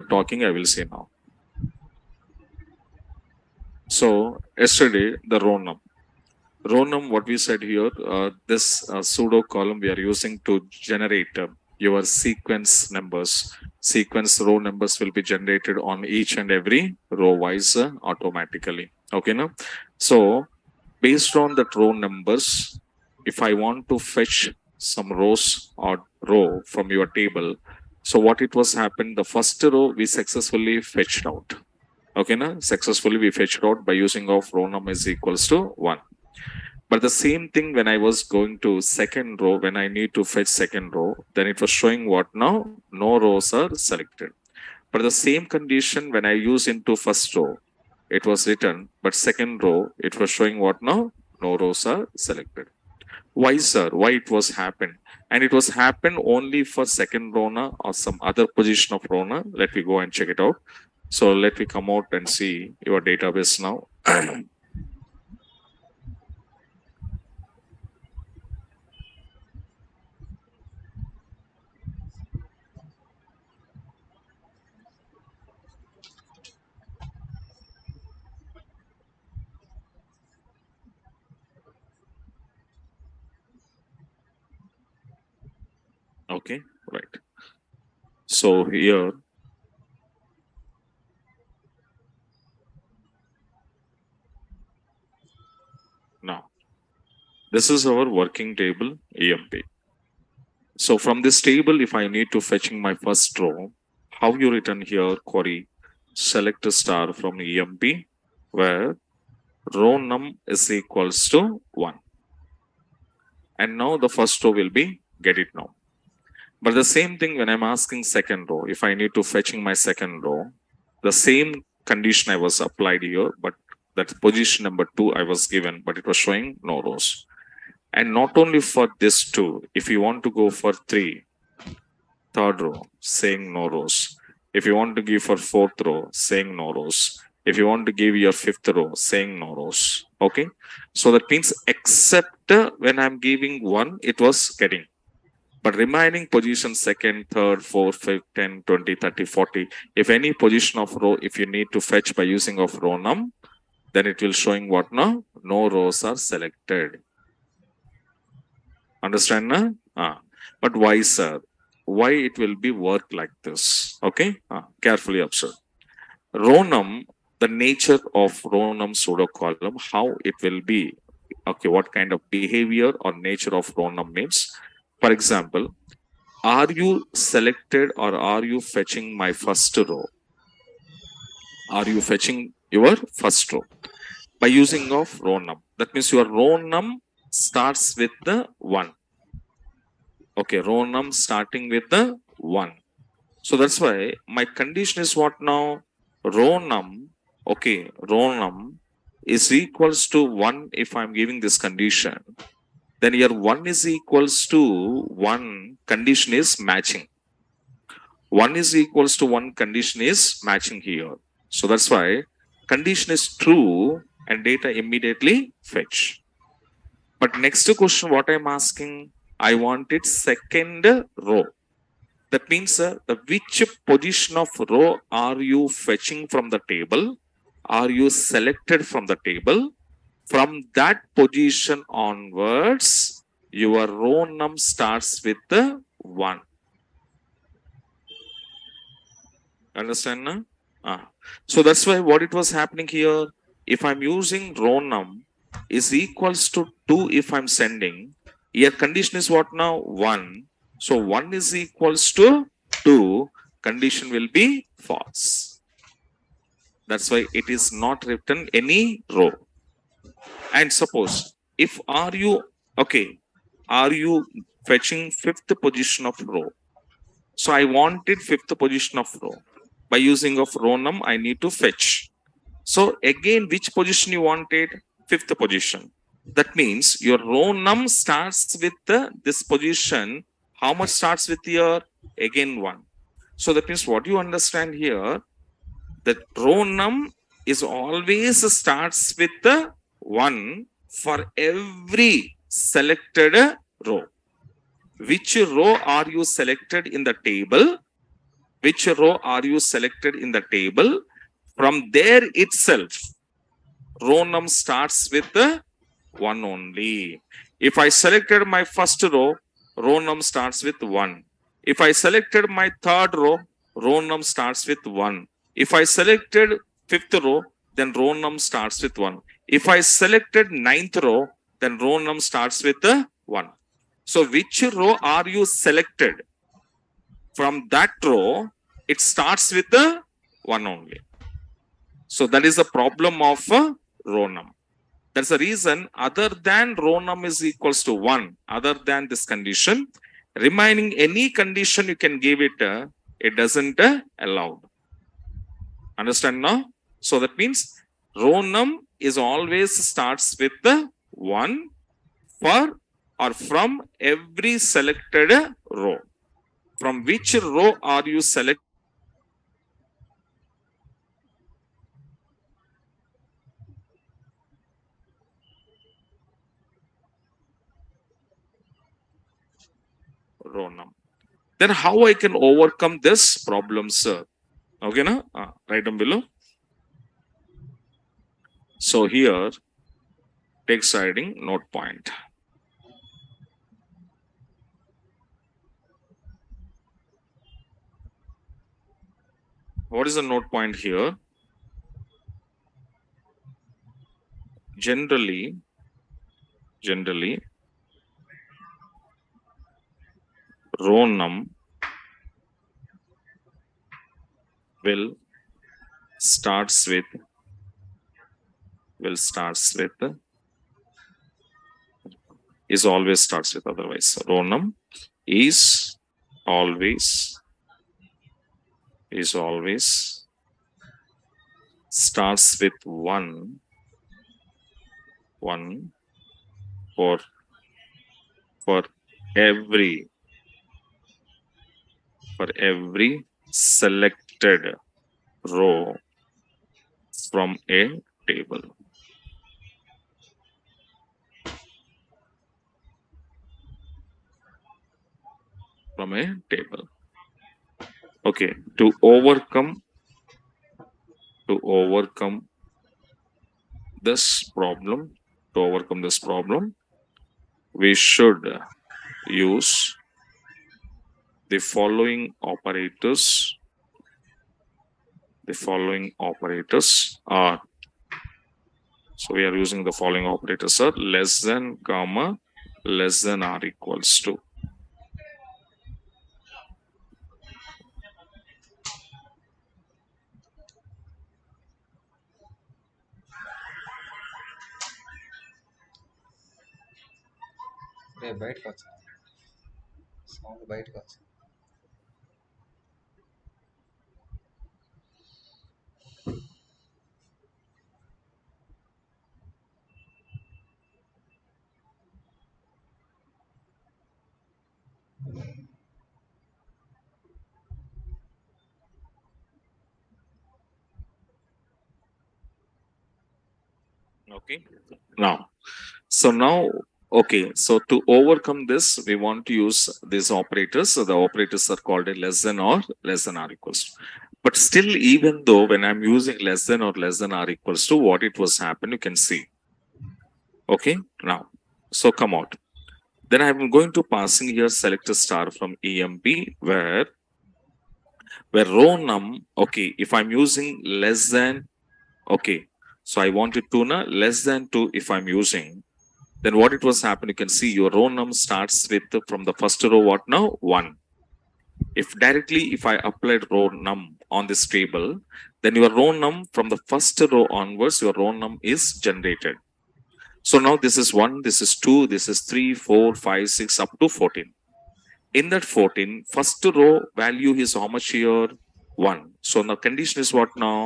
talking, I will say now. So yesterday, the row num. Row num, what we said here, this pseudo column we are using to generate your sequence numbers. Sequence row numbers will be generated on each and every row wise automatically. Okay, now. So based on that row numbers, if I want to fetch some rows or row from your table, so what it was happened, the first row we successfully fetched out. Okay, now successfully we fetched out by using of row num is equals to 1. But the same thing when I was going to second row, when I need to fetch second row, then it was showing what now? No rows are selected. But the same condition when I use into first row, it was written, but second row, it was showing what now? No rows are selected. Why, sir? Why it was happened? And it was happened only for second row na or some other position of row na. Let me go and check it out. So let me come out and see your database now. Okay, right. So here, now, this is our working table EMP. So from this table, if I need to fetching my first row, how you written here query, select a star from EMP, where row num is equals to 1. And now the first row will be get it now. But the same thing when I'm asking second row, if I need to fetching my second row, the same condition I was applied here, but that position number 2 I was given, but it was showing no rows. And not only for this 2, if you want to go for 3, third row, saying no rows. If you want to give for fourth row, saying no rows. If you want to give your fifth row, saying no rows. Okay. So that means except when I'm giving 1, it was getting. But remaining position second, third, fourth, fifth, 10, 20, 30, 40. If any position of row, if you need to fetch by using of row num, then it will showing what now? No rows are selected. Understand na? But why, sir? Why it will be work like this? Okay, carefully observe. Row num, the nature of row num pseudo column, how it will be. Okay, what kind of behavior or nature of row num means? For example, are you selected or are you fetching my first row? Are you fetching your first row by using of row num? That means your row num starts with the 1. Okay, row num starting with the 1. So that's why my condition is what now? Row num, okay, row num is equals to 1 if I'm giving this condition. Then here 1 is equals to 1 condition is matching. 1 is equals to 1 condition is matching here. So that's why condition is true and data immediately fetch. But next question, what I'm asking, I want it second row. That means which position of row are you fetching from the table? Are you selected from the table? From that position onwards, your row num starts with the 1. Understand? Na? So that's why what it was happening here. If I'm using row num is equals to 2 if I'm sending, here condition is what now? 1. So 1 is equals to 2, condition will be false. That's why it is not written any row. And suppose if are you fetching fifth position of row? So I wanted fifth position of row. By using of row num, I need to fetch. So again, which position you wanted? Fifth position. That means your row num starts with this position. How much starts with here? Again 1. So that means what you understand here, that row num is always starts with the 1 for every selected row. Which row are you selected in the table? which row are you selected in the table? From there itself, row num starts with the 1 only. If I selected my first row num starts with 1. If I selected my third row num starts with 1. If I selected fifth row, then row num starts with 1. If I selected ninth row, then row num starts with 1. So which row are you selected? From that row, it starts with 1 only. So that is the problem of row num. That's the reason, other than row num is equals to 1, other than this condition, remaining any condition you can give it, it doesn't allow. Understand now? So that means row num is always starts with the 1 for or from every selected row. From which row are you select? Row num. Then how I can overcome this problem, sir? Okay, na? Write down below. So here, text hiding note point. What is the note point here? Generally, row num will starts with is always starts with, otherwise row num is always starts with 1 for every selected row from a table. Okay, to overcome this problem, we should use the following operators. Are, so we are using the following operators are less than, comma, less than or equals to. బయటకు వచ్చా sound బయటకు వచ్చా Okay, now okay, so to overcome this, we want to use these operators. So the operators are called a less than or equals to. But still, even though when I'm using less than or equals to, what it was happen, you can see. Okay, now, so come out. Then I'm going to passing here select a star from EMP where row num, okay, if I'm using less than, okay, so I wanted to know less than 2 if I'm using, then what it was happen, you can see your row num starts with from the first row, what now? 1. If directly, if I applied row num on this table, then your row num from the first row onwards, your row num is generated. So now this is 1, this is 2, this is 3, 4, 5, 6, up to 14. In that 14, first row value is how much here? 1. So the condition is what now?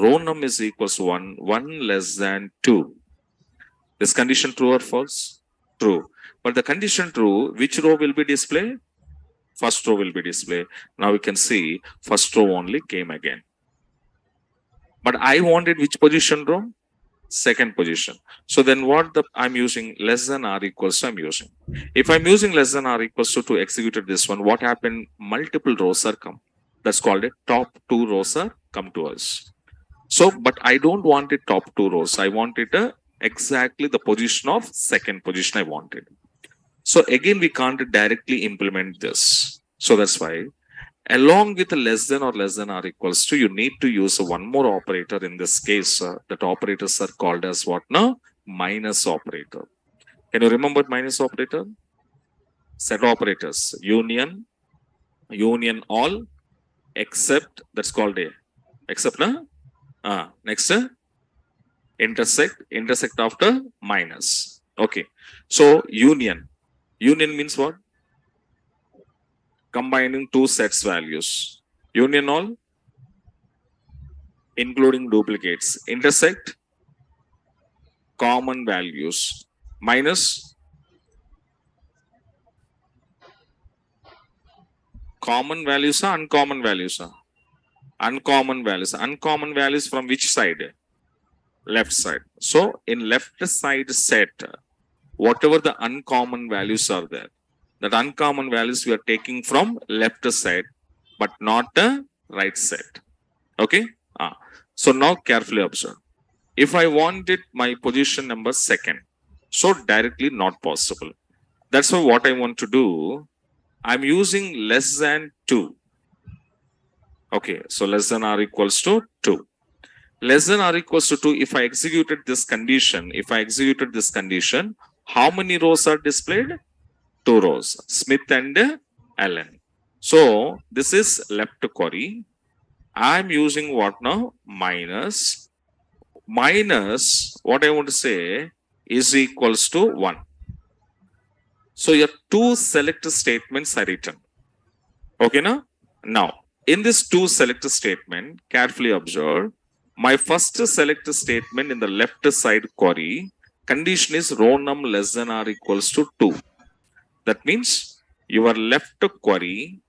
Row num is equals to 1 less than 2. This condition true or false? True. But the condition true, which row will be displayed? First row will be displayed. Now we can see first row only came again. But I wanted which position row? Second position. So then what I'm using less than or equals to I'm using. If I'm using less than or equals to execute this one, what happened? Multiple rows are come. That's called a top two rows are come to us. So, but I don't want it top two rows. I want it exactly the position of second position I wanted. So again, we can't directly implement this. So that's why along with less than or less than or equals to, you need to use one more operator. In this case, that operators are called as what now? Minus operator. Can you remember minus operator? Set operators. Union, union all, except, that's called a, except na? Next, intersect, intersect after minus. Okay. So union. Union means what? Combining two sets values. Union all, including duplicates. Intersect, common values. Minus, common values are uncommon values are. Uncommon values. Uncommon values from which side? Left side. So in left side set, whatever the uncommon values are there, that uncommon values we are taking from left side, but not the right side. Okay. So now carefully observe. If I wanted my position number second, so directly not possible. That's why what I want to do, I'm using less than 2. Okay, so less than or equals to 2. Less than or equals to 2, if I executed this condition, how many rows are displayed? 2 rows, Smith and Allen. So this is left query. I'm using what now? Minus. Minus, what I want to say is equals to 1. So your two select statements are written. Okay, now in this two select statement, carefully observe. My first select statement in the left side query, condition is row num less than or equals to 2. That means your left query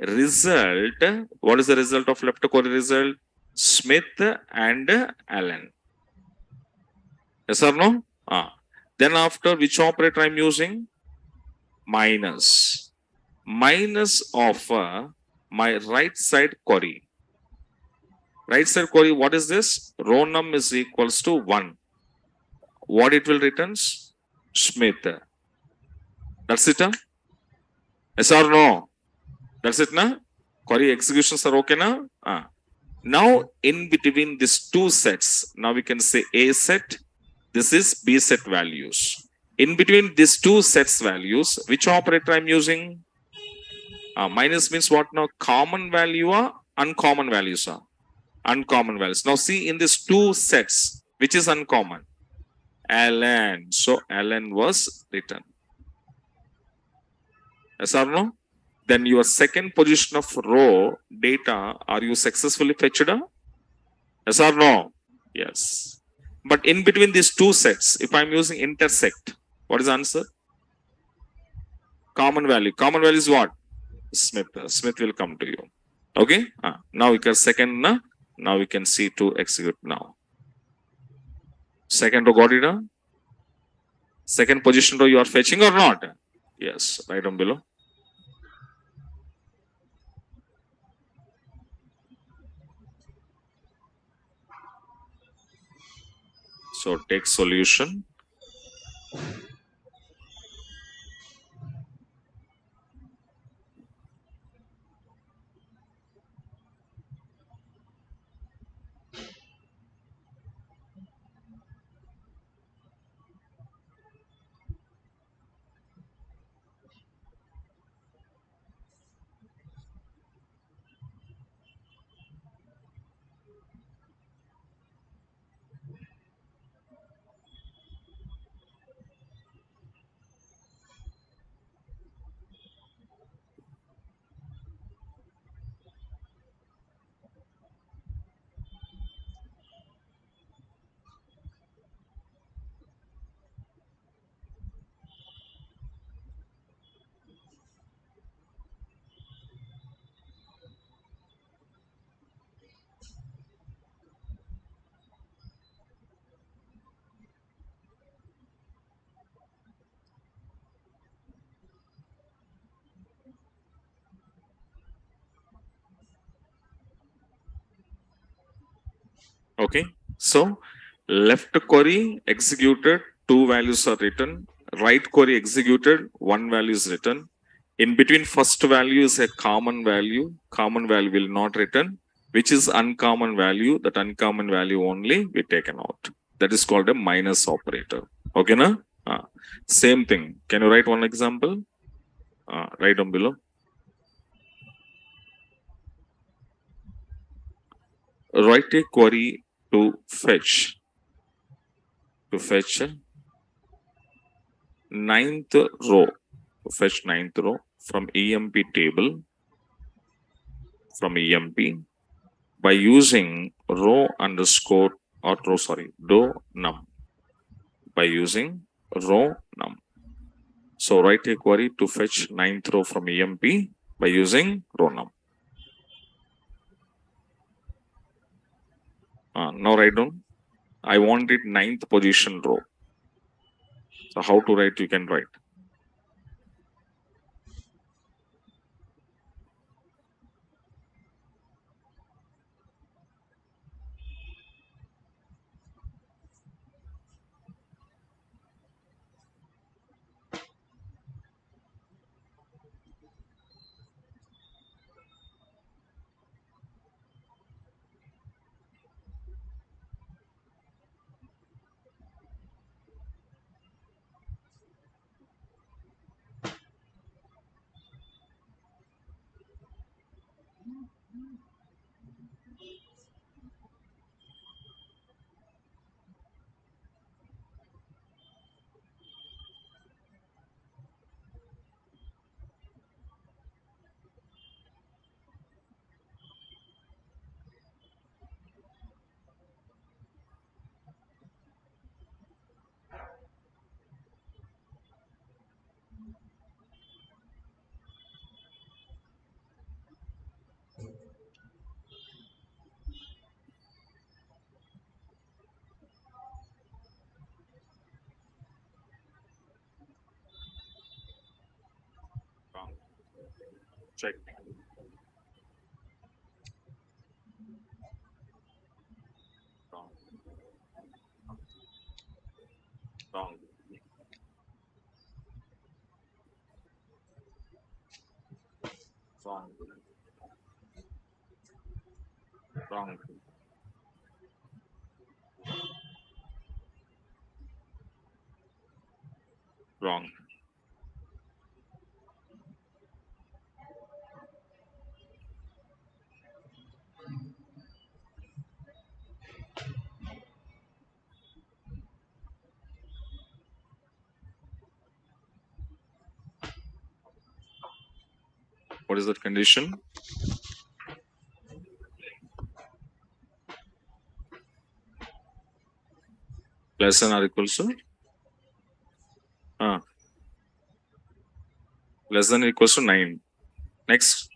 result, what is the result of left query result? Smith and Allen. Yes or no? Then after, which operator I'm using? Minus. Minus of my right side query. Right side query, what is this? Row num is equals to 1. What it will returns? Smith. That's it? Yes or no? That's it, na? Query executions are okay, na? Now, in between these two sets, now we can say A set, this is B set values. In between these two sets values, which operator I'm using? Minus means what now? Common value or uncommon values are? Uncommon values. Now see in these two sets, which is uncommon? Allen. So Allen was written. Yes or no? Then your second position of row data, are you successfully fetched? Yes or no? Yes. But in between these two sets, if I'm using intersect, what is the answer? Common value. Common value is what? Smith. Smith will come to you. Okay. Now we can second. Now we can see to execute now. Second row got it? Second position row you are fetching or not? Yes. Right down below. So take solution. Okay. So left query executed, two values are written. Right query executed, one value is written. In between first value is a common value. Common value will not written, which is uncommon value. That uncommon value only we taken out. That is called a minus operator. Okay, na? Same thing. Can you write one example? Write down below. Write a query to fetch ninth row. Fetch ninth row from EMP table from EMP by using row underscore or row row num by using row num. So write a query to fetch ninth row from EMP by using row num. Now write down. I want it ninth position row. So how to write? You can write. Wrong. Check. Wrong. Wrong. Wrong. Wrong. Wrong. What is that condition? Less than or equals to? Less than or equals to 9. Next.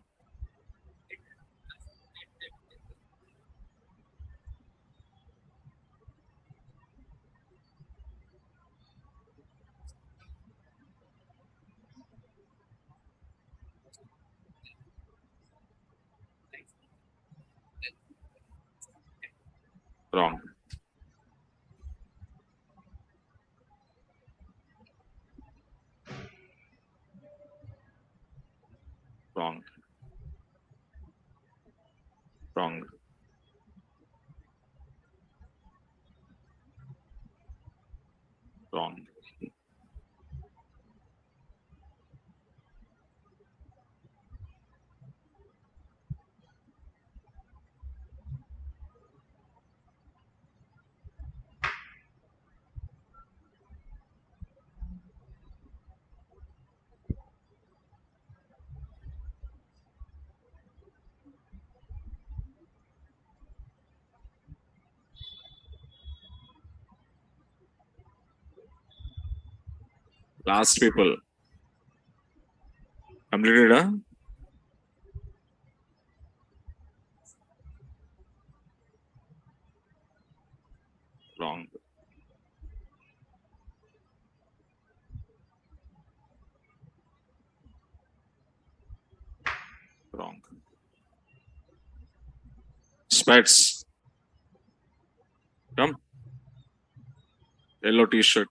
Wrong. Wrong. Wrong. Wrong. Last people. Completed, huh? Wrong. Wrong. Spats. Come. Yellow t-shirt.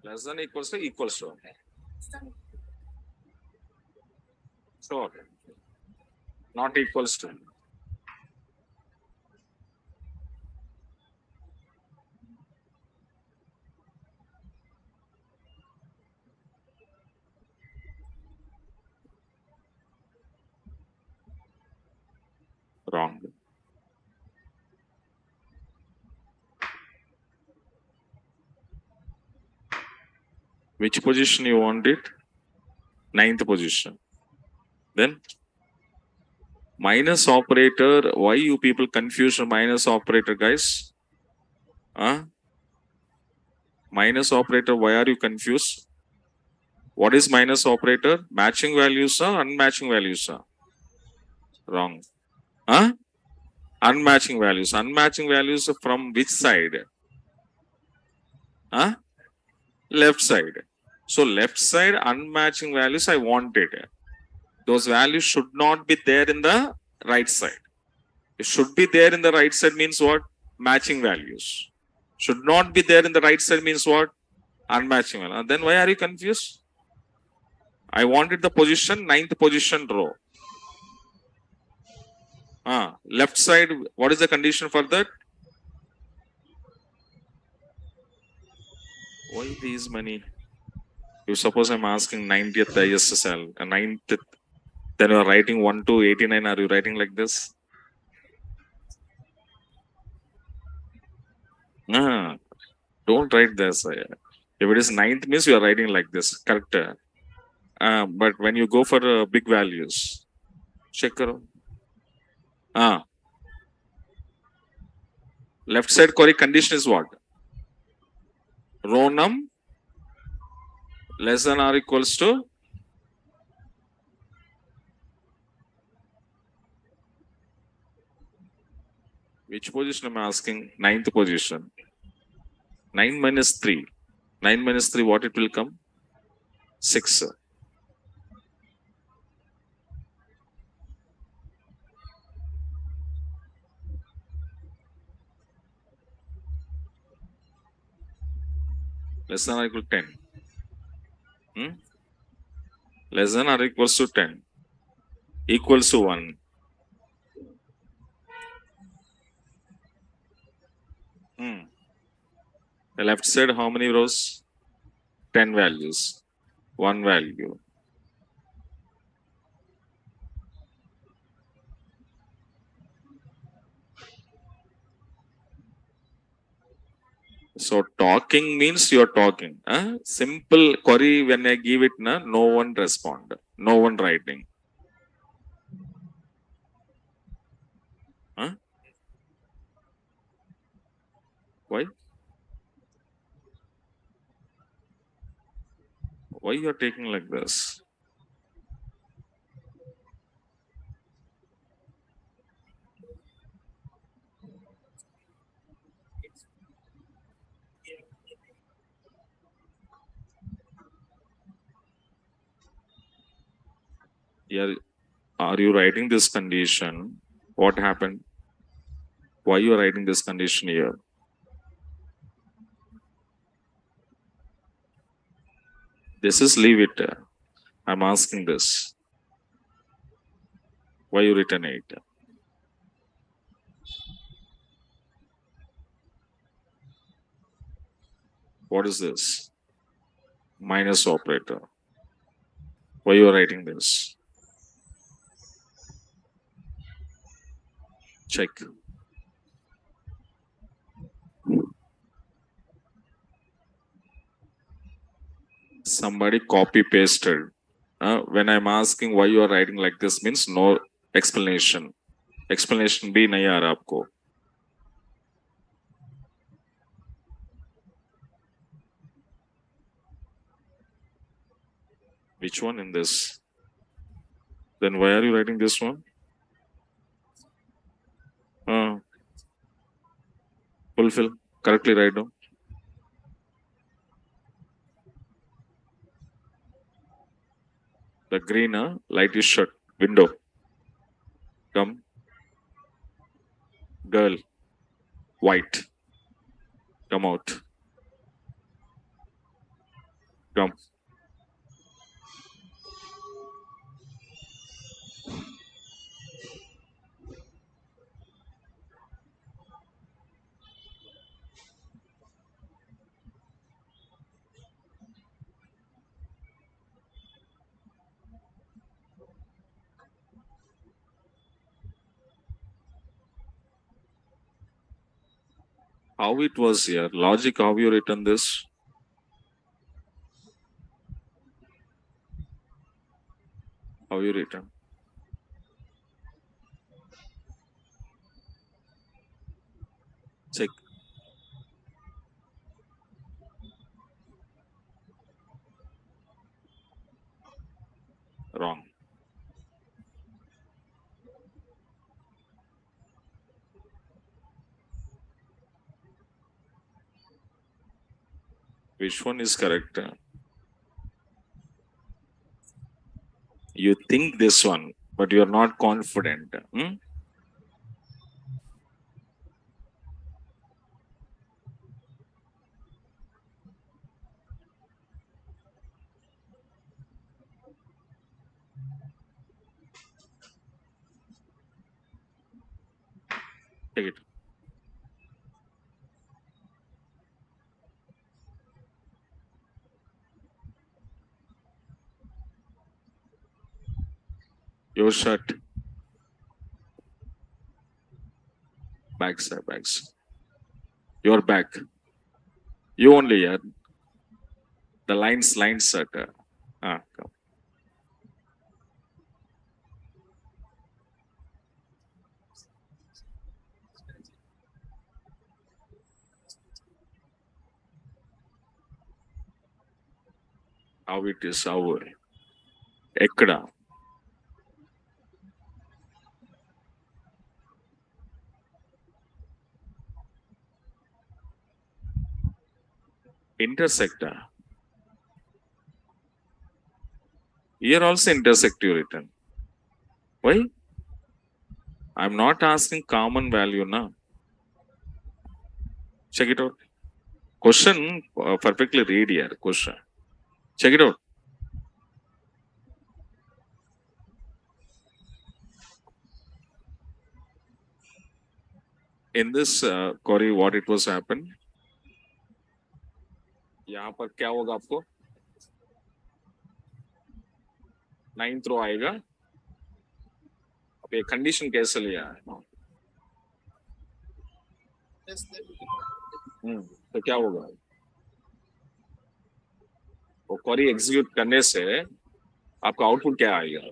Less than equals to equals to. Sure. Not equals to. Wrong. Which position you want it? Ninth position. Then minus operator. Why you people confuse the minus operator, guys? Minus operator. Why are you confused? What is minus operator? Matching values or unmatching values? Wrong. Unmatching values. Unmatching values from which side? Left side. So left side unmatching values I wanted. Those values should not be there in the right side. It should be there in the right side means what? Matching values. Should not be there in the right side means what? Unmatching value. Then why are you confused? I wanted the position, ninth position row. Left side, what is the condition for that? Why these many? You suppose I'm asking 90th ISSL, 9th, then you are writing 1 to 89. Are you writing like this? Don't write this. If it is 9th means you are writing like this, correct? But when you go for big values, check. Left side correct condition is what? Row num less than or equals to which position I'm asking? Ninth position. 9 minus 3. 9 minus 3, what it will come? 6. Less than or equal to 10. Less than or equals to 10. Equals to 1. The left side, how many rows? 10 values. 1 value. So talking means you're talking. Simple query when I give it, no one respond. No one writing. Why? Why you are taking like this? Are you writing this condition? What happened? Why you are writing this condition here? This is leave it. I'm asking this. Why you written it? What is this? Minus operator. Why you are writing this? Check. Somebody copy pasted. When I'm asking why you are writing like this means no explanation. Explanation भी नहीं आ रहा आपको? Which one in this? Then why are you writing this one? Fulfill. Correctly write down. The green light is shut. Window. Come. Girl. White. Come out. Come. How it was here? Logic, how you written this? How you written? Check. Wrong. Which one is correct? You think this one, but you are not confident. Take it. Your shirt. Backside, backs. Your back. You only, yeah. The lines, shirt. Come. How it is, how? ఎక్కడ? Intersect. Here also intersect you written. Why? I'm not asking common value now. Check it out. Question perfectly read here. Question. Check it out. In this query, what it was happened? यहाँ पर क्या होगा आपको? 9th रो आएगा. अब ये condition कैसे लिया है? तो क्या होगा? वो क्वेरी एग्जीक्यूट करने से आपका आउटपुट क्या आएगा?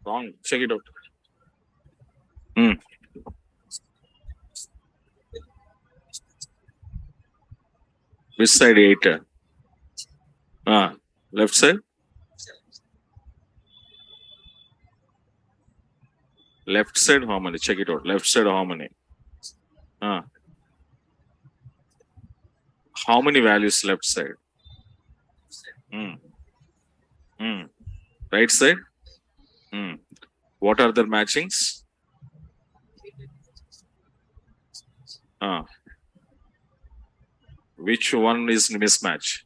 Wrong. Check it out. Which side 8? Left side? Left side how many? Check it out. Left side how many? How many values left side? Right side? What are the matchings? Which one is mismatch?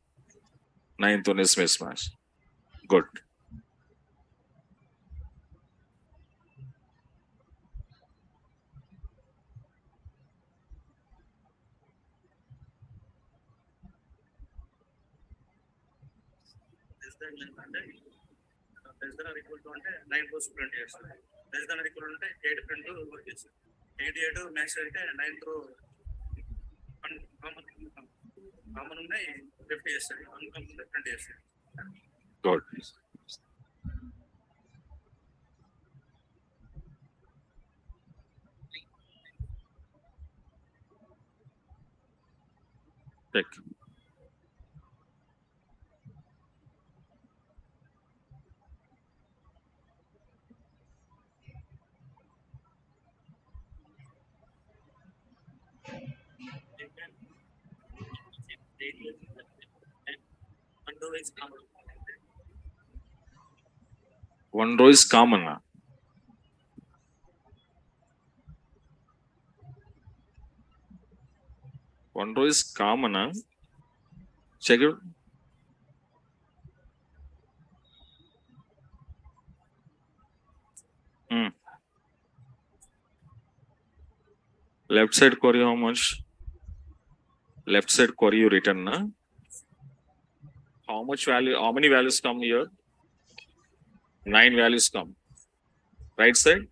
9th one is mismatch. Good. less than or equal to అంటే 9 rows print చేస్తాం. less than or equal అంటే 8 print work చేస్తాం. 8 max అయితే 9th row common ఉన్నాయి 50 చేస్తాం. Uncommon print చేస్తాం. Good. Check. One row is common. One row is common. One row is common. Check it. Left side query, how much? Left side query you written, na? How much value? How many values come here? 9 values come. Right side?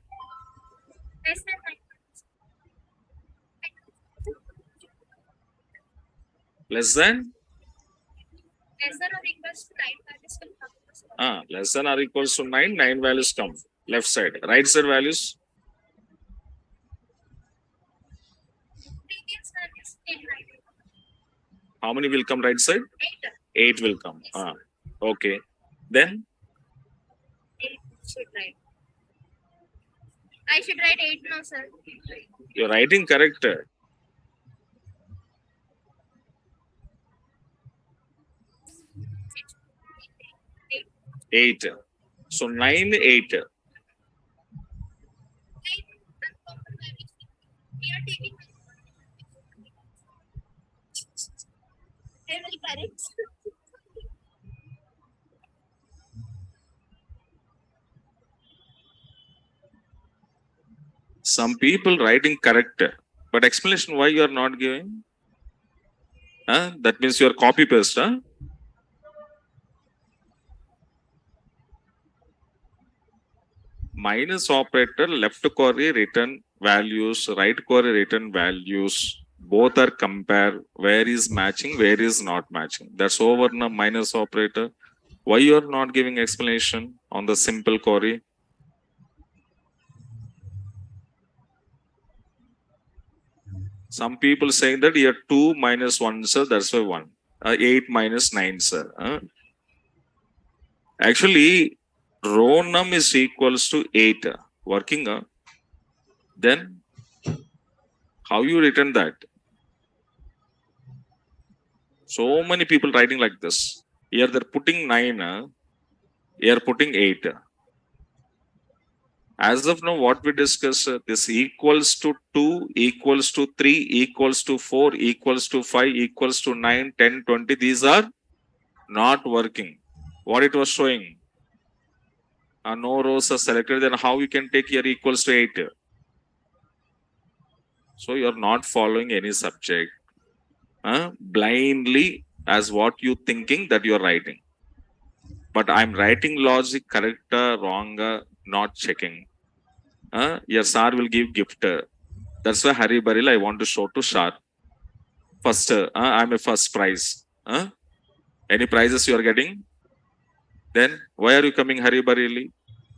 Less than? Less than or equals to 9, 9 values come. Left side. Right side values? How many will come right side? 8 will come. Okay. Then? I should write 8 now, sir. You're writing correct. 8. So 9, 8. I will correct. Some people writing correct, but explanation why you are not giving? That means you are copy paste. Minus operator, left query return values, right query return values. Both are compare. Where is matching, where is not matching. That's over now. Minus operator. Why you are not giving explanation on the simple query? Some people saying that here 2 minus 1, sir, that's why 1. 8 minus 9, sir. Actually, row num is equals to 8. Working. Then, how you written that? So many people writing like this. Here they're putting 9. Here putting 8. As of now, what we discuss, this equals to 2, equals to 3, equals to 4, equals to 5, equals to 9, 10, 20. These are not working. What it was showing? No rows are selected. Then how you can take here equals to 8? So you're not following any subject. Blindly as what you thinking that you're writing. But I'm writing logic correct, wrong, not checking. Your sir will give gift. That's why Hari Baril I want to show to Shah. First, I'm a first prize. Any prizes you are getting? Then why are you coming Hari Barili?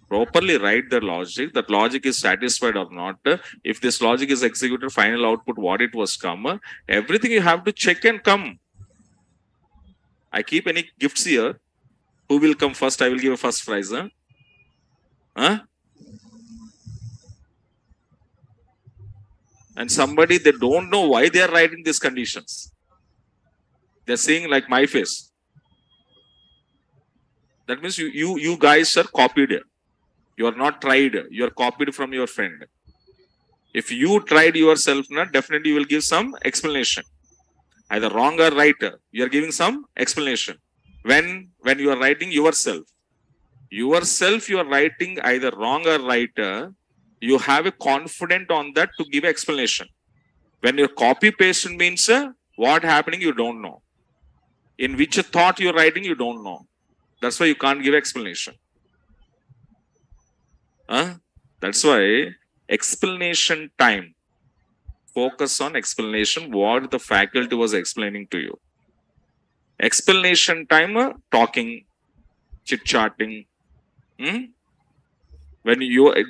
Properly write the logic. That logic is satisfied or not. If this logic is executed, final output, what it was come. Everything you have to check and come. I keep any gifts here. Who will come first? I will give a first prize. And somebody, they don't know why they are writing these conditions. They're saying like my face. That means you guys are copied. You are not tried. You are copied from your friend. If you tried yourself, definitely you will give some explanation. Either wrong or right. You are giving some explanation. When you are writing yourself you are writing either wrong or right. You have a confident on that to give explanation. When you copy paste means what happening you don't know. In which thought you're writing you don't know. That's why you can't give explanation. That's why explanation time. Focus on explanation, what the faculty was explaining to you. Explanation time, talking, chit-chatting. When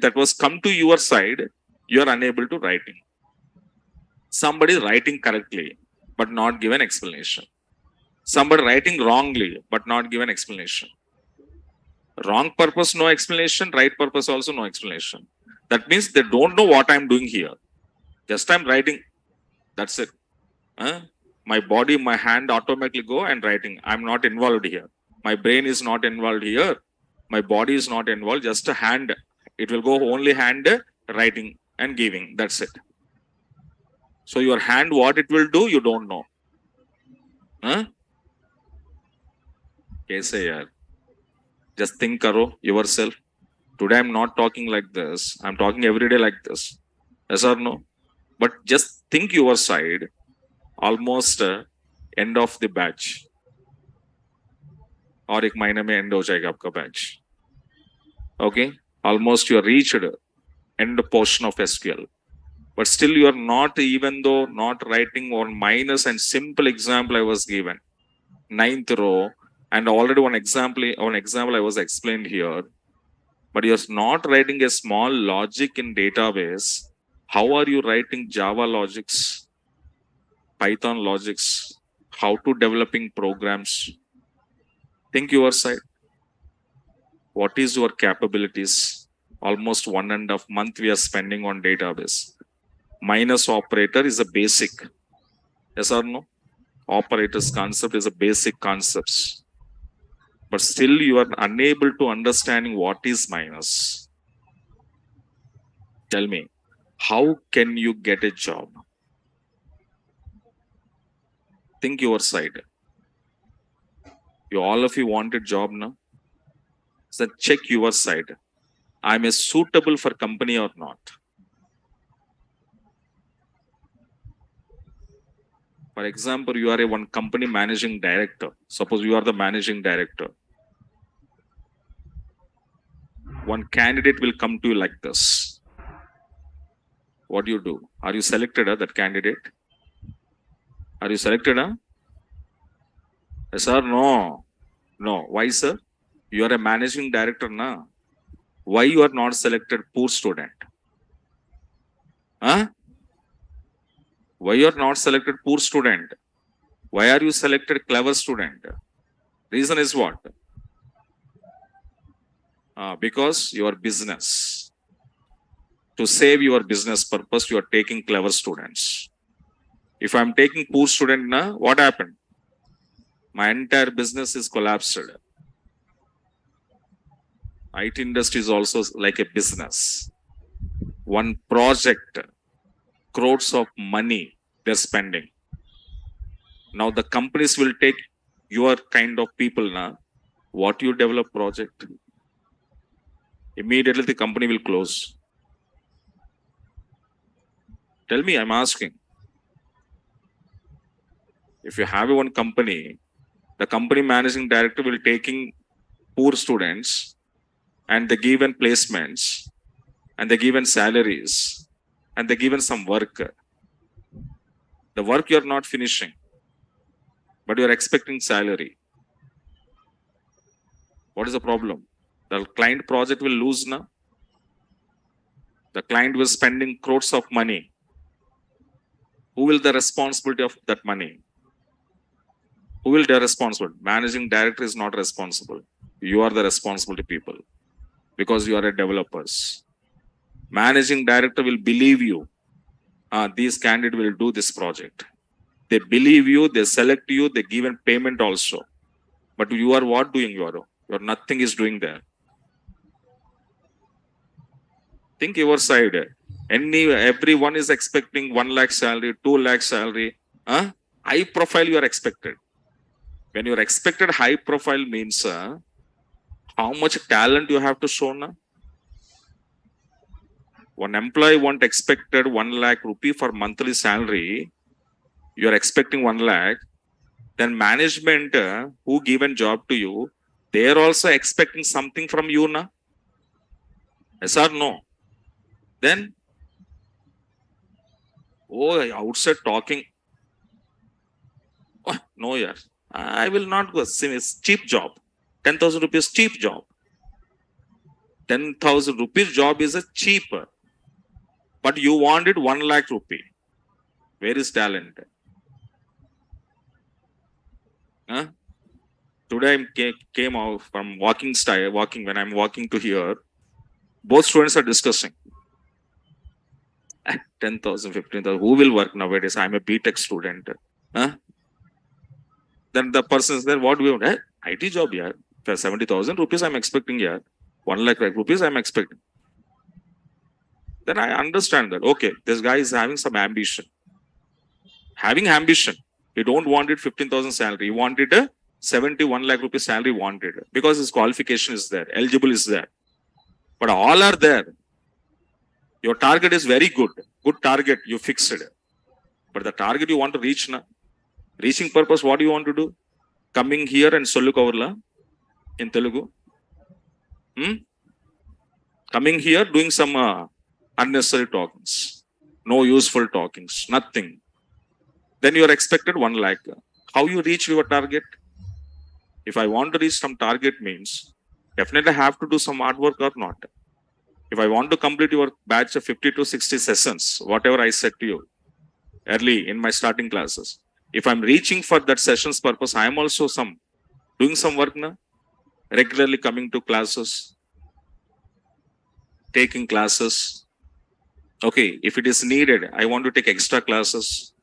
that was come to your side, you are unable to writing. Somebody is writing correctly, but not given explanation. Somebody writing wrongly, but not given explanation. Wrong purpose, no explanation. Right purpose, also no explanation. That means they don't know what I'm doing here. Just I'm writing. That's it. My body, my hand automatically go and writing. I'm not involved here. My brain is not involved here. My body is not involved. Just a hand. It will go only hand writing and giving. That's it. So your hand, what it will do, you don't know. Kaise yaar? Just think karo yourself. Today I'm not talking like this. I'm talking every day like this. Yes or no? But just think your side. Almost end of the batch. और एक महीने में end हो जाएगा आपका batch. Okay? Almost you are reached end portion of SQL. But still you are not, even though not writing on minus and simple example I was given. 9th row, and already one example I was explained here. But you're not writing a small logic in database. How are you writing Java logics, Python logics, how to developing programs? Think your side. What is your capabilities? Almost 1.5 months we are spending on database. Minus operator is a basic. Yes or no? Operators concept is a basic concepts. But still you are unable to understanding what is minus. Tell me, how can you get a job? Think your side. All of you want a job now? So check your side. I'm a suitable for company or not? For example, you are one company managing director. Suppose you are the managing director. One candidate will come to you like this. What do you do? Are you selected, that candidate? Are you selected? Yes or no? No. Why, sir? You are a managing director, na? Why you are not selected poor student? Why you are not selected poor student? Why are you selected clever student? Reason is what? Because your business. To save your business purpose, you are taking clever students. If I am taking poor student, what happened? My entire business is collapsed. IT industry is also like a business. One project, crores of money they're spending. Now the companies will take your kind of people now. What you develop project? Immediately the company will close. Tell me, I'm asking. If you have one company, the company managing director will taking poor students and they given placements and they given salaries and they given some work. The work you are not finishing, but you are expecting salary. What is the problem? The client project will lose now. The client was spending crores of money. Who will the responsibility of that money? Who will be responsible? Managing director is not responsible. You are the responsibility people because you are a developers. Managing director will believe you. These candidate will do this project. They believe you, they select you, they give a payment also. But you are what doing? You are nothing is doing there. Think your side. Everyone is expecting 1 lakh salary, 2 lakh salary. High profile you are expected. When you are expected high profile means how much talent you have to show now. One employee want expected 1 lakh rupee for monthly salary. You are expecting 1 lakh. Then management who given job to you, they are also expecting something from you now. Yes or no? Then, outside talking. Oh, no, yeah. I will not go. It's cheap job. 10,000 rupees cheap job. 10,000 rupees job is a cheaper. But you wanted 1 lakh rupee. Where is talent? Huh? Today I came out from walking when I'm walking to here, both students are discussing 10,000, 15,000. Who will work nowadays? I'm a BTech student. Huh? Then the person is there, what do you want? IT job, yeah. For 70,000 rupees, I'm expecting, yeah. 1 lakh rupees, I'm expecting. Then I understand that, okay, this guy is having some ambition. Having ambition, he don't want it 15,000 salary. He wanted a 71 lakh rupees salary wanted because his qualification is there, eligible is there. But all are there. Your target is very good target, you fixed it. But the target you want to reach now, reaching purpose, what do you want to do? Coming here and sollu kavarla in Telugu. Coming here, doing some unnecessary talkings, no useful talkings, nothing. Then you are expected 1 lakh. How you reach your target? If I want to reach some target means, definitely have to do some hard work or not. If I want to complete your batch of 50 to 60 sessions, whatever I said to you early in my starting classes, if I'm reaching for that sessions purpose, I am also doing some work now, regularly coming to classes, taking classes. Okay, if it is needed, I want to take extra classes.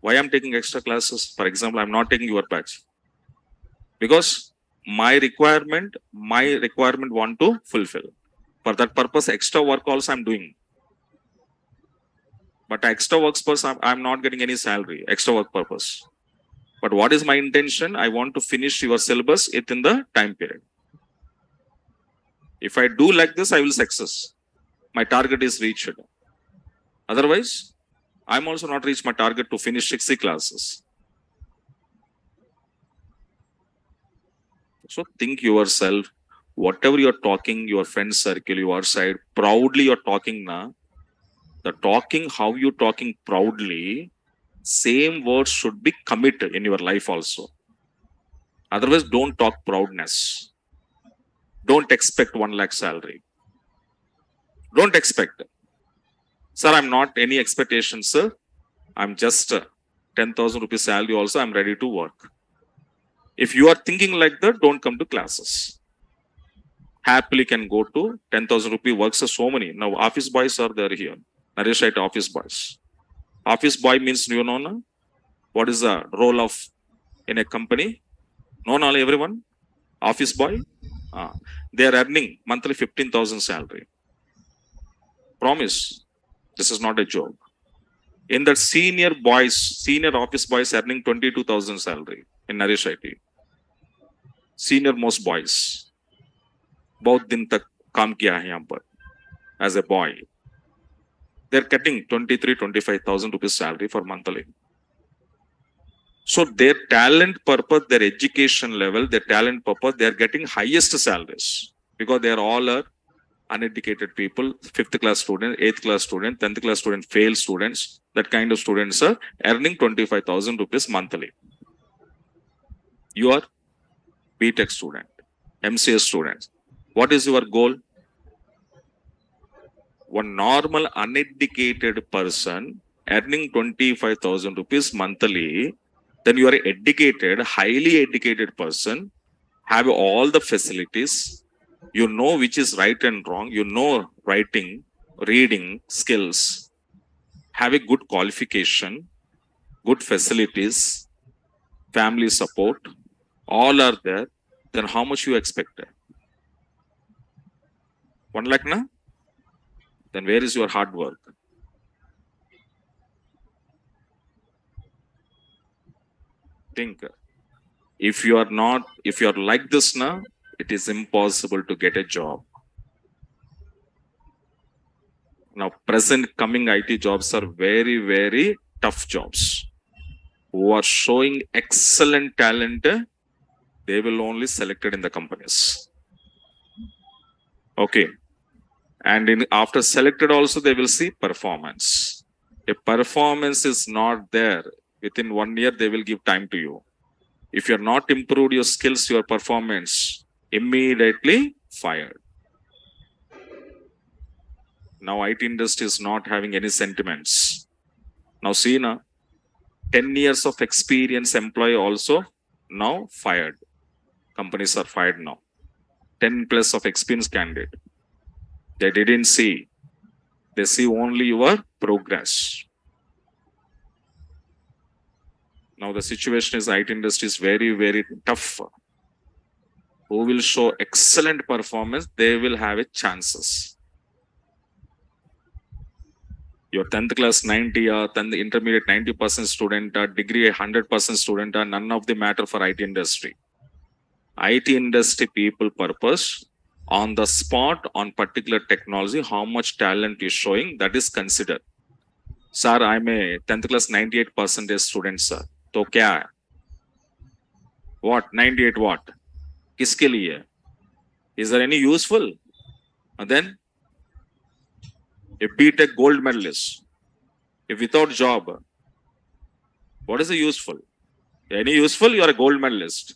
Why I'm taking extra classes? For example, I'm not taking your batch because my requirement want to fulfill. For that purpose, extra work also I'm doing. But extra work purpose, I'm not getting any salary, extra work purpose. But what is my intention? I want to finish your syllabus within the time period. If I do like this, I will success. My target is reached. Otherwise, I'm also not reached my target to finish 60 classes. So think yourself, whatever you're talking, your friend circle, your side, proudly you're talking now. The talking, how you talking proudly, same words should be committed in your life also. Otherwise, don't talk proudness. Don't expect 1 lakh salary. Don't expect. Sir, I'm not any expectation, sir. I'm just 10,000 rupees salary also, I'm ready to work. If you are thinking like that, don't come to classes. Happily can go to 10,000 rupee works are so many. Now, office boys are there here. Naresh, right, office boys. Office boy means, you know, na? What is the role of in a company? No, not everyone. Office boy. They are earning monthly 15,000 salary. Promise. This is not a joke. In that senior office boys earning 22,000 salary in Naresh IT. Senior most boys. बहुत दिन तक काम किया है यहाँ पर as a boy. They're getting 23-25,000 rupees salary for monthly. So their talent purpose, their education level, their talent purpose, they are getting highest salaries because they are all uneducated people, 5th class student, 8th class student, 10th class student, failed students. That kind of students are earning 25,000 rupees monthly. You are BTech student, MCS students. What is your goal? One normal uneducated person earning 25,000 rupees monthly, then you are educated, highly educated person, have all the facilities, you know which is right and wrong, you know writing, reading skills, have a good qualification, good facilities, family support, all are there, then how much you expect? 1 lakh, na? Then where is your hard work? Think. If you are like this now, it is impossible to get a job. Now, present coming IT jobs are very, very tough jobs. Who are showing excellent talent, they will only selected in the companies. Okay. And after selected also, they will see performance. If performance is not there, within 1 year, they will give time to you. If you are not improved your skills, your performance, immediately fired. Now, IT industry is not having any sentiments. Now, see now, 10 years of experience employee also now fired. Companies are fired now. 10 plus of experience candidate. They didn't see. They see only your progress. Now the situation is IT industry is very, very tough. Who will show excellent performance, they will have a chances. Your 10th class 90 or 10th intermediate 90% student or degree 100% student are none of the matter for IT industry. IT industry people purpose on the spot on particular technology, how much talent is showing, that is considered. Sir, I'm a 10th class 98% student, sir. तो क्या है? What? 98 what? किसके लिए? Is there any useful? And then a BTech gold medalist, if without job, what is the useful? Any useful? You are a gold medalist.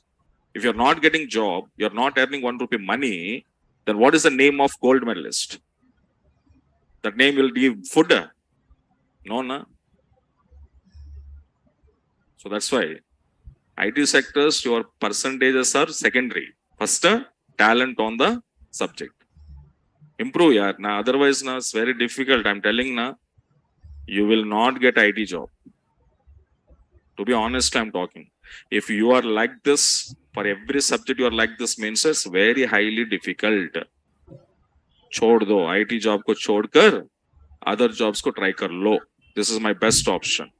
If you're not getting job, you're not earning 1 rupee money, then what is the name of gold medalist? That name will give food? No, no. So that's why IT sectors, your percentages are secondary. First, talent on the subject. Improve, yeah. Now, otherwise, now it's very difficult. I'm telling now, you will not get IT job. To be honest, I'm talking. If you are like this, for every subject you are like this means it's very highly difficult. छोड़ दो, IT job को छोड़कर other jobs को try कर लो. This is my best option.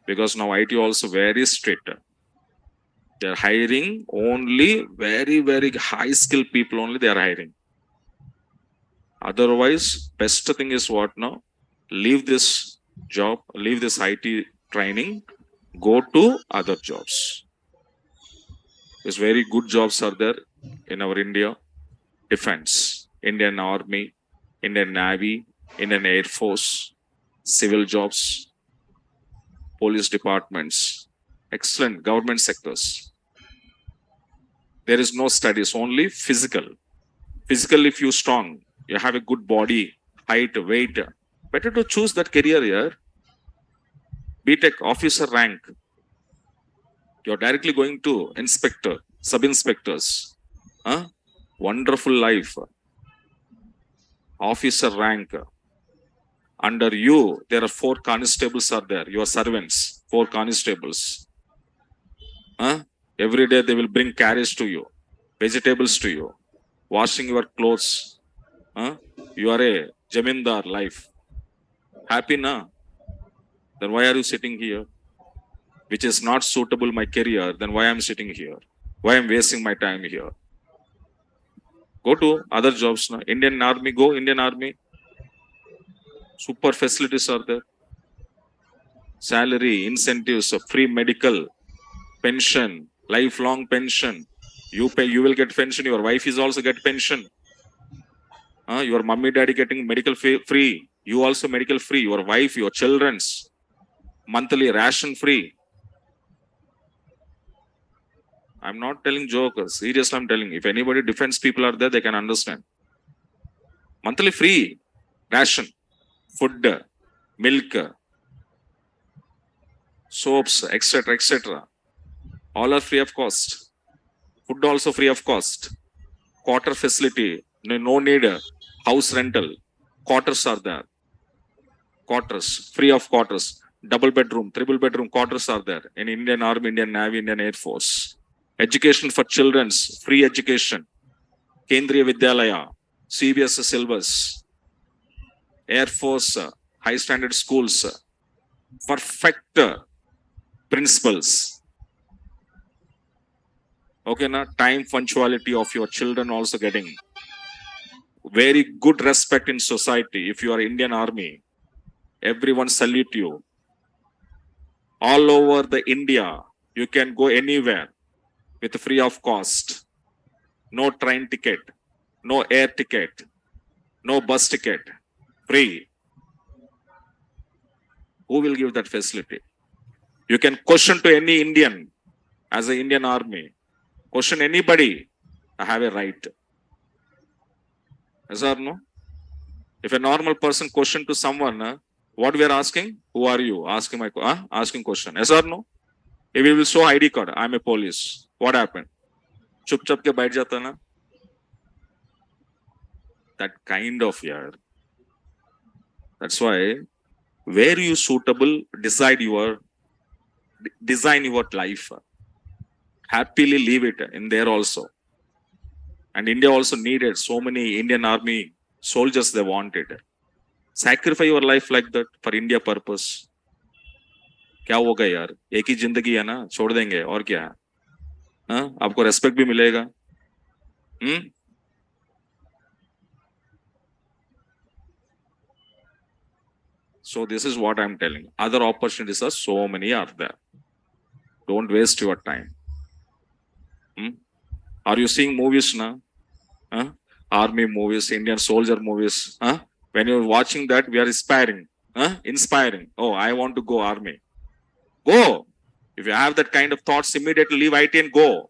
Because now IT also very strict. They are hiring only very, very high skilled people only they are hiring. Otherwise, best thing is what now? Leave this job, leave this IT training, go to other jobs. There's very good jobs are there in our India. Defense, Indian Army, Indian Navy, Indian Air Force, civil jobs, police departments, excellent government sectors. There is no studies, only physical. Physical, if you strong, you have a good body, height, weight, better to choose that career here. BTech officer rank. You're directly going to inspector, sub-inspectors. Huh? Wonderful life. Officer rank. Under you, there are 4 constables are there. Your servants, 4 constables. Huh? Every day they will bring carriage to you, vegetables to you, washing your clothes. Huh? You are a Jamindar life. Happy na? Then why are you sitting here? Which is not suitable my career, then why I'm sitting here? Why I'm wasting my time here? Go to other jobs now. Indian Army, go Indian Army. Super facilities are there. Salary, incentives, free medical, pension, lifelong pension. You pay, you will get pension. Your wife is also get pension. Your mummy, daddy getting medical free. You also medical free. Your wife, your children's monthly ration free. I'm not telling jokes. Seriously, I'm telling. If anybody defense people are there, they can understand. Monthly free ration, food, milk, soaps, etc., etc. All are free of cost. Food also free of cost. Quarter facility, no need house rental. Quarters are there. Quarters, free of quarters. Double bedroom, triple bedroom quarters are there in Indian Army, Indian Navy, Indian Air Force. Education for children's, free education. Kendriya Vidyalaya, CBSE syllabus. Air Force, high standard schools. Perfect principles. Okay, na? Time punctuality of your children also getting. Very good respect in society. If you are Indian Army, everyone salute you. All over the India, you can go anywhere with free of cost. No train ticket, no air ticket, no bus ticket, free. Who will give that facility? You can question to any Indian as an Indian Army. Question anybody, I have a right. Yes or no? If a normal person question to someone, What we are asking? Who are you? Asking asking question. Yes or no? If we will show ID card, I'm a police. What happened? Chup chup ke baith jata na. That kind of year. That's why where you suitable, design your life. Happily leave it in there also. And India also needed so many Indian army soldiers they wanted. Sacrifice your life like that for India purpose. क्या होगा यार, एक ही जिंदगी है ना, छोड़ देंगे और क्या है? आपको रेस्पेक्ट भी मिलेगा. So this is what I'm telling. Other opportunities are so many are there. Don't waste your time. Are you seeing movies now? Army movies, Indian soldier movies. When you're watching that, we are inspiring. Oh, I want to go army. Go. If you have that kind of thoughts, immediately leave IT and go.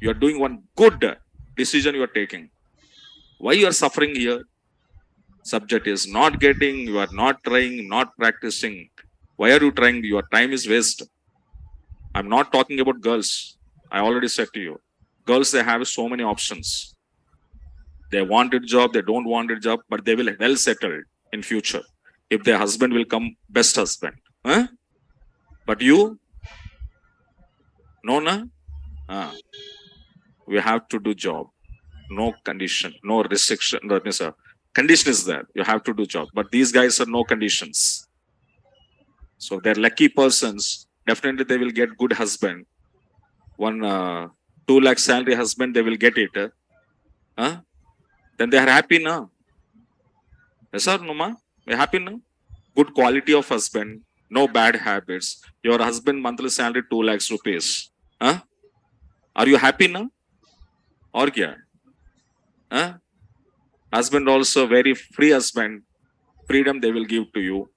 You are doing one good decision you are taking. Why you are suffering here? Subject is not getting, you are not trying, not practicing. Why are you trying? Your time is waste. I'm not talking about girls. I already said to you. Girls, they have so many options. They want a job, they don't want a job, but they will well settled in future. If their husband will come, best husband. But you? No, na? We have to do job. No condition, no restriction. Condition is there. You have to do job. But these guys are no conditions. So they're lucky persons. Definitely they will get good husband. One 2 lakh salary husband, they will get it. Then they are happy now. Yes or no, ma? They're happy now. Good quality of husband. No bad habits. Your husband monthly salary 2 lakhs rupees. Are you happy now? Or kya? Husband also very free husband. Freedom they will give to you.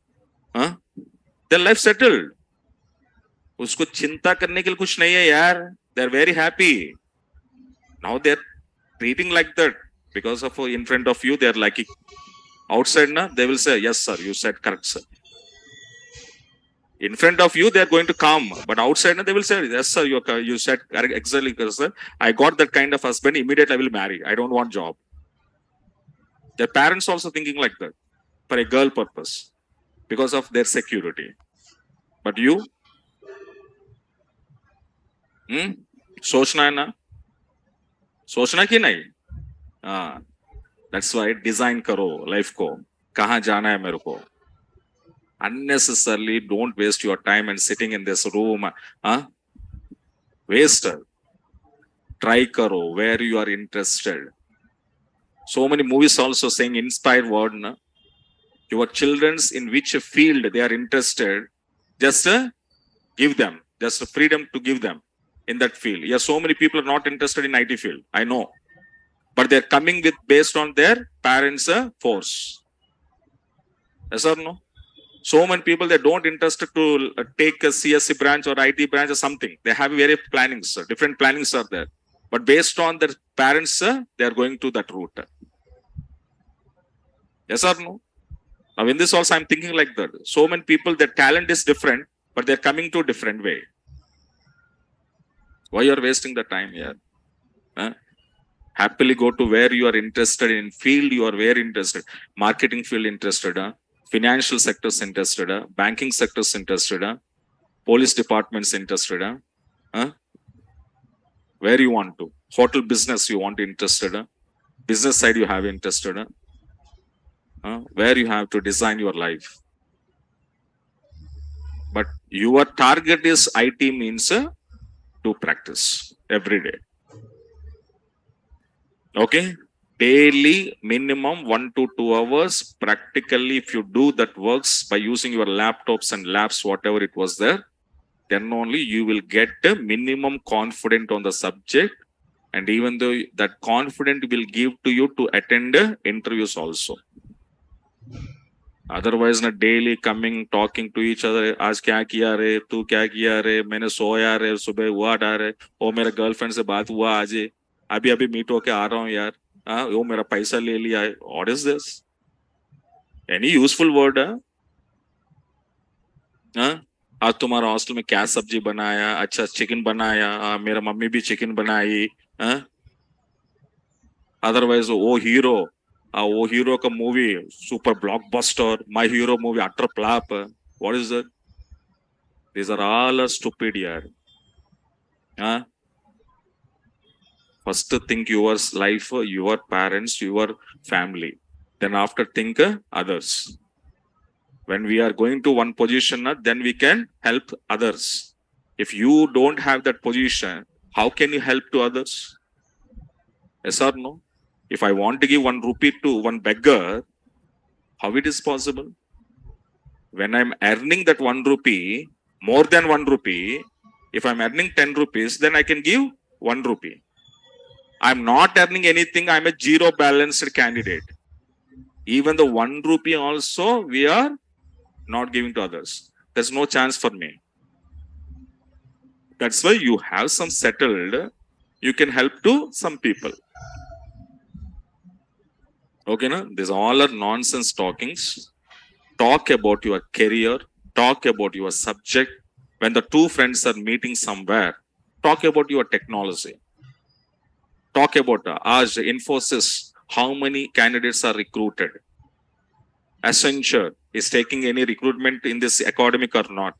Their life settled. उसको चिंता करने के लिए कुछ नहीं है यार. They're very happy. Now they're treating like that because of in front of you they're like outside na they will say yes sir, you said correct sir. In front of you they are going to come, but outside na they will say yes sir, you said exactly correct sir. I got that kind of husband, immediately I will marry. I don't want job. Their parents also thinking like that for a girl purpose because of their security. But you? सोचना है ना, सोचना कि नहीं? That's why design करो life को, कहाँ जाना है मेरे को. Unnecessarily don't waste your time and sitting in this room. Waste. Try karo where you are interested. So many movies also saying inspired word. Na? Your children's in which field they are interested, just give them, just freedom to give them in that field. Yeah, so many people are not interested in IT field. I know. But they're coming with based on their parents' force. Yes or no? So many people, they don't interested to take a CSC branch or IT branch or something. They have very plannings, different plannings are there. But based on their parents, they are going to that route. Yes or no? Now in this also, I'm thinking like that. So many people, their talent is different, but they're coming to a different way. Why you are wasting the time here? Happily go to where you are interested in field, you are very interested. Marketing field interested, financial sectors interested, banking sectors interested, police departments interested, where you want to, hotel business you want interested, business side you have interested, where you have to design your life. But your target is IT means to practice every day. Okay, daily minimum 1 to 2 hours. Practically, if you do that works by using your laptops and labs, whatever it was there, then only you will get a minimum confident on the subject. And even though that confident will give to you to attend interviews also. Otherwise, na daily coming, talking to each other, आज क्या किया रे, तू क्या किया रे, मैंने सोया रे, सुबह हुआ डा रे, ओ मेरे गर्लफ्रेंड से बात हुआ आज, अभी मीट होके आ रहा हूँ यार, वो मेरा पैसा ले लिया है. What is this? Any useful word? हाँ? आज तुम्हारा हॉस्टल में क्या सब्जी बनाया? अच्छा चिकन बनाया। मेरा मम्मी भी चिकन बनाई। हाँ? अदरवाइज वो हीरो का movie super blockbuster, my hero movie utter flop. What is that? These are all stupid यार. हाँ? First think your life, your parents, your family. Then after think others. When we are going to one position, then we can help others. If you don't have that position, how can you help to others? Yes or no? If I want to give 1 rupee to one beggar, how it is possible? When I'm earning that 1 rupee, more than 1 rupee, if I'm earning 10 rupees, then I can give 1 rupee. I'm not earning anything. I'm a zero balanced candidate. Even the 1 rupee also, we are not giving to others. There's no chance for me. That's why you have some settled, you can help to some people. Okay, na? These all are nonsense talkings. Talk about your career, talk about your subject. When the two friends are meeting somewhere, talk about your technology. Talk about as Infosys, how many candidates are recruited. Accenture is taking any recruitment in this academic or not.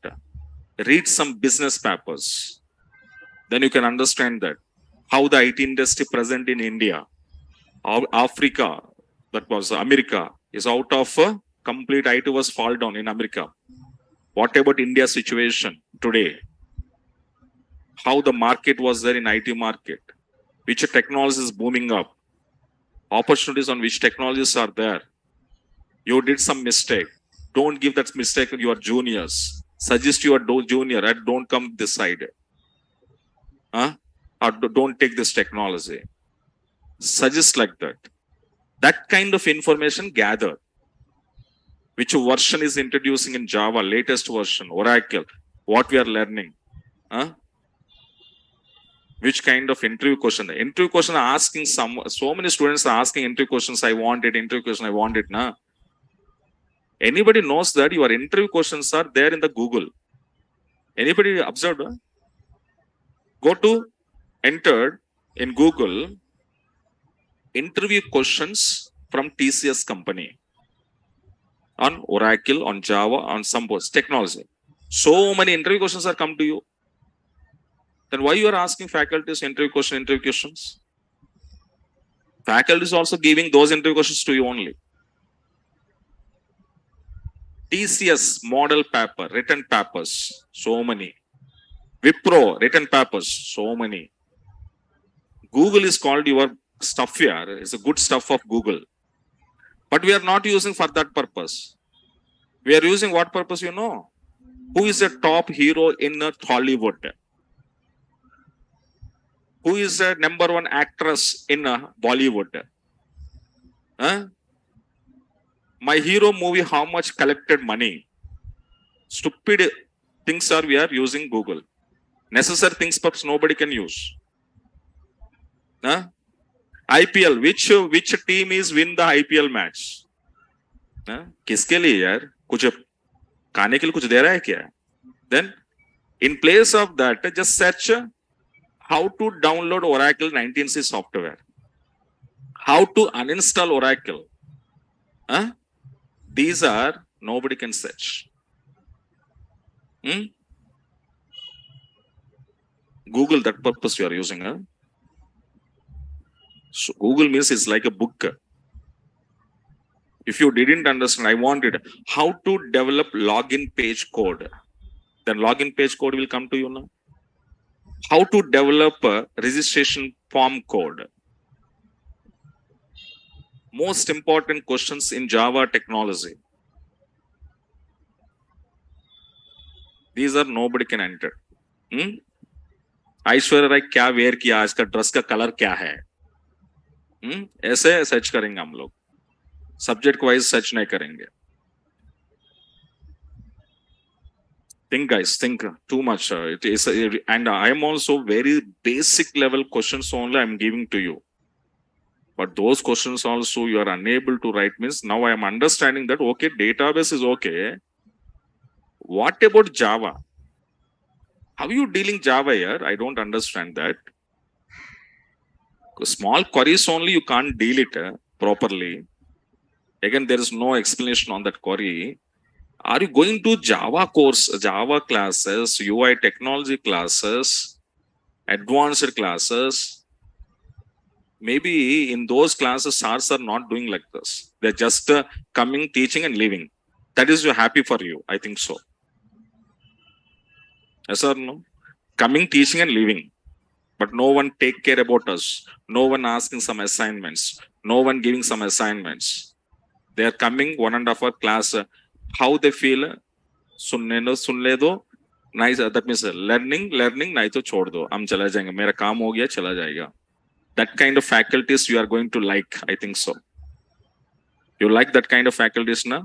Read some business papers. Then you can understand that how the IT industry present in India, Africa, that was America, is out of complete IT was fall down in America. What about India's situation today? How the market was there in IT market? Which technology is booming up? Opportunities on which technologies are there? You did some mistake. Don't give that mistake to your juniors. Suggest your junior and don't come this side. Or don't take this technology. Suggest like that. That kind of information gather. Which version is introducing in Java, latest version, Oracle, what we are learning. Which kind of interview question? The interview question are asking so many students are asking interview questions. I want it, interview question, I want it. Na? Anybody knows that your interview questions are there in the Google? Anybody observed? Go to entered in Google interview questions from TCS company on Oracle, on Java, on some technology. So many interview questions are come to you. Then why you are asking faculties interview questions? Faculty is also giving those interview questions to you only. TCS model paper, written papers, so many. Wipro, written papers, so many. Google is called your stuff here. It's a good stuff of Google. But we are not using for that purpose. We are using what purpose, you know? Who is a top hero in Hollywood? Who is a number 1 actress in Bollywood? My hero movie, how much collected money? Stupid things are we are using Google. Necessary things perhaps nobody can use. IPL, which team is win the IPL match? किसके लिए यार? कुछ खाने के लिए कुछ दे रहा है क्या? Then in place of that, just search how to download Oracle 19C software. How to uninstall Oracle. These are nobody can search. Google, that purpose you are using. So Google means it's like a book. If you didn't understand, I wanted how to develop login page code. Then login page code will come to you now. How to develop a registration form code. Most important questions in Java technology. These are nobody can enter. Aishwarya Rai क्या where किया, आज का dress का colour क्या है? ऐसे search करेंगे हम लोग, सब्जेक्ट वाइज सर्च नहीं करेंगे. Think guys, think too much. It is, and I am also very basic level questions only I am giving to you. But those questions also you are unable to write means now I am understanding that okay, database is okay. What about Java? How are you dealing Java here? I don't understand that. Small queries only, you can't deal it properly. Again, there is no explanation on that query. Are you going to Java course, Java classes, UI technology classes, advanced classes? Maybe in those classes, SARs are not doing like this. They're just coming, teaching, and leaving. That is happy for you. I think so. Yes or no? Coming, teaching, and leaving. But no one take care about us. No one asking some assignments. No one giving some assignments. They are coming 1.5 hour class. How they feel? Sunne nice. That means learning, nahi to chhod do. Hum chala jayenge. Mera kaam ho gaya, chala jayega. That kind of faculties you are going to like. I think so. You like that kind of faculties, na?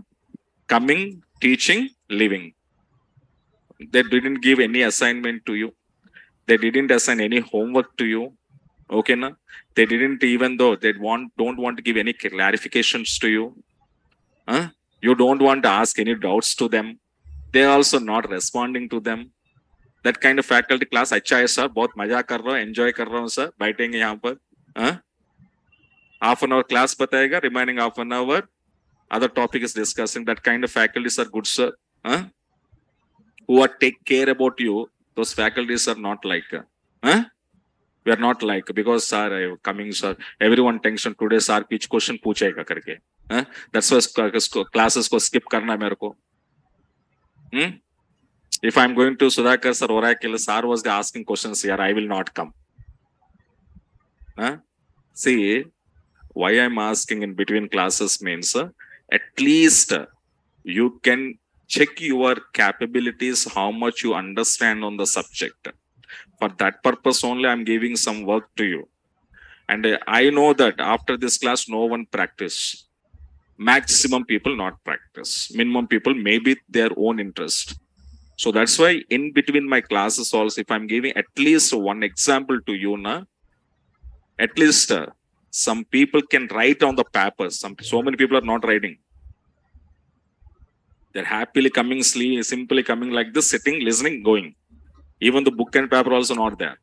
Coming, teaching, leaving. They didn't give any assignment to you. They didn't assign any homework to you. Okay, na? They didn't, even though they don't want to give any clarifications to you. You don't want to ask any doubts to them. They are also not responding to them. That kind of faculty class, अच्छा है sir, बहुत मजा कर रहा हूँ, enjoy कर रहा हूँ sir, बैठेंगे यहाँ पर. Half an hour class बताएगा, remaining half an hour, other topic is discussing. That kind of faculties are good, sir. Who are take care about you. Those faculties are not like. We are not like, because sir, I am coming, sir. Everyone tension today, sir, which question पूछेगा करके. That's why classes को skip करना मेरे को. If I'm going to Sudhakar sir, Oracle, sir was asking questions here, I will not come. See, why I'm asking in between classes means at least you can check your capabilities, how much you understand on the subject. For that purpose only, I'm giving some work to you. And I know that after this class, no one practice. Maximum people not practice. Minimum people maybe their own interest. So that's why in between my classes also, if I'm giving at least one example to you, at least some people can write on the papers. So many people are not writing. They're happily coming, simply coming like this, sitting, listening, going. Even the book and paper also not there.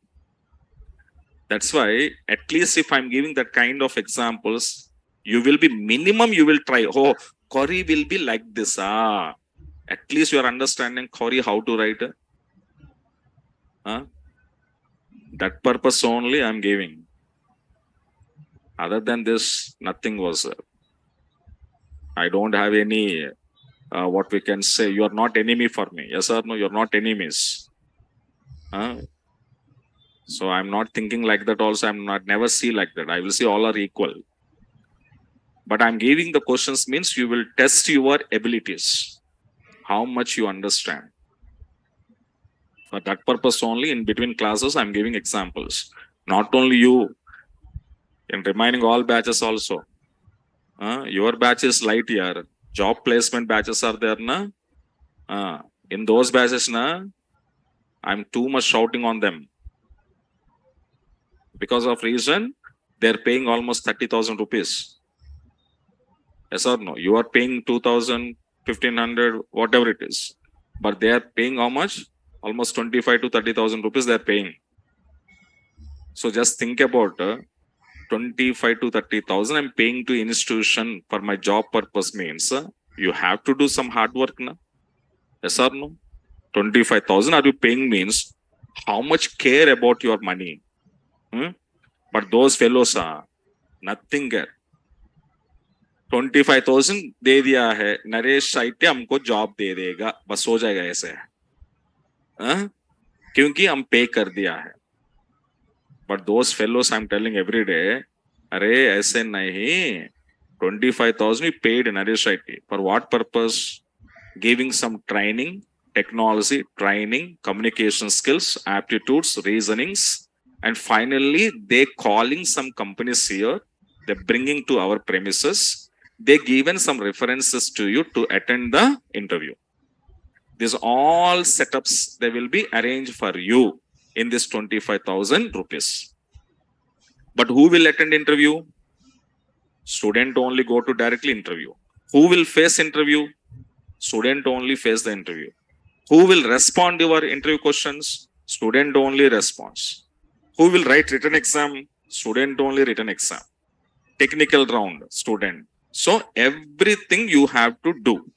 That's why at least if I'm giving that kind of examples, you will be minimum, you will try. Oh, query will be like this. At least you are understanding query, how to write. That purpose only I'm giving. Other than this, nothing was. I don't have any, what we can say, you are not enemy for me. Yes or no, you're not enemies. So I'm not thinking like that also. I'm not never see like that. I will see all are equal. But I'm giving the questions means you will test your abilities. How much you understand. For that purpose only, in between classes, I'm giving examples. Not only you, in remaining all batches also. Your batch is light here. Job placement batches are there, na? In those batches, na, I'm too much shouting on them. Because of reason, they're paying almost 30,000 rupees. Yes or no? You are paying 2,000, 1,500, whatever it is. But they are paying how much? Almost 25 to 30,000 rupees they are paying. So just think about 25 to 30,000 I'm paying to institution for my job purpose means you have to do some hard work, na? Yes or no? 25,000 are you paying means how much care about your money. But those fellows are nothing care. 25,000 दे दिया है, नरेश साइटे हमको job दे देगा, बस हो जाएगा ऐसे. क्योंकि हम पे कर दिया है. But those fellows I'm telling every day, अरे ऐसे नहीं. 25,000 we paid Naresh IT. For what purpose? Giving some training, technology, training, communication skills, aptitudes, reasonings, and finally they calling some companies here. They're bringing to our premises. They given some references to you to attend the interview. These all setups they will be arranged for you in this 25,000 rupees. But who will attend interview? Student only go to directly interview. Who will face interview? Student only face the interview. Who will respond your interview questions? Student only response. Who will write written exam? Student only written exam. Technical round, student. So everything you have to do.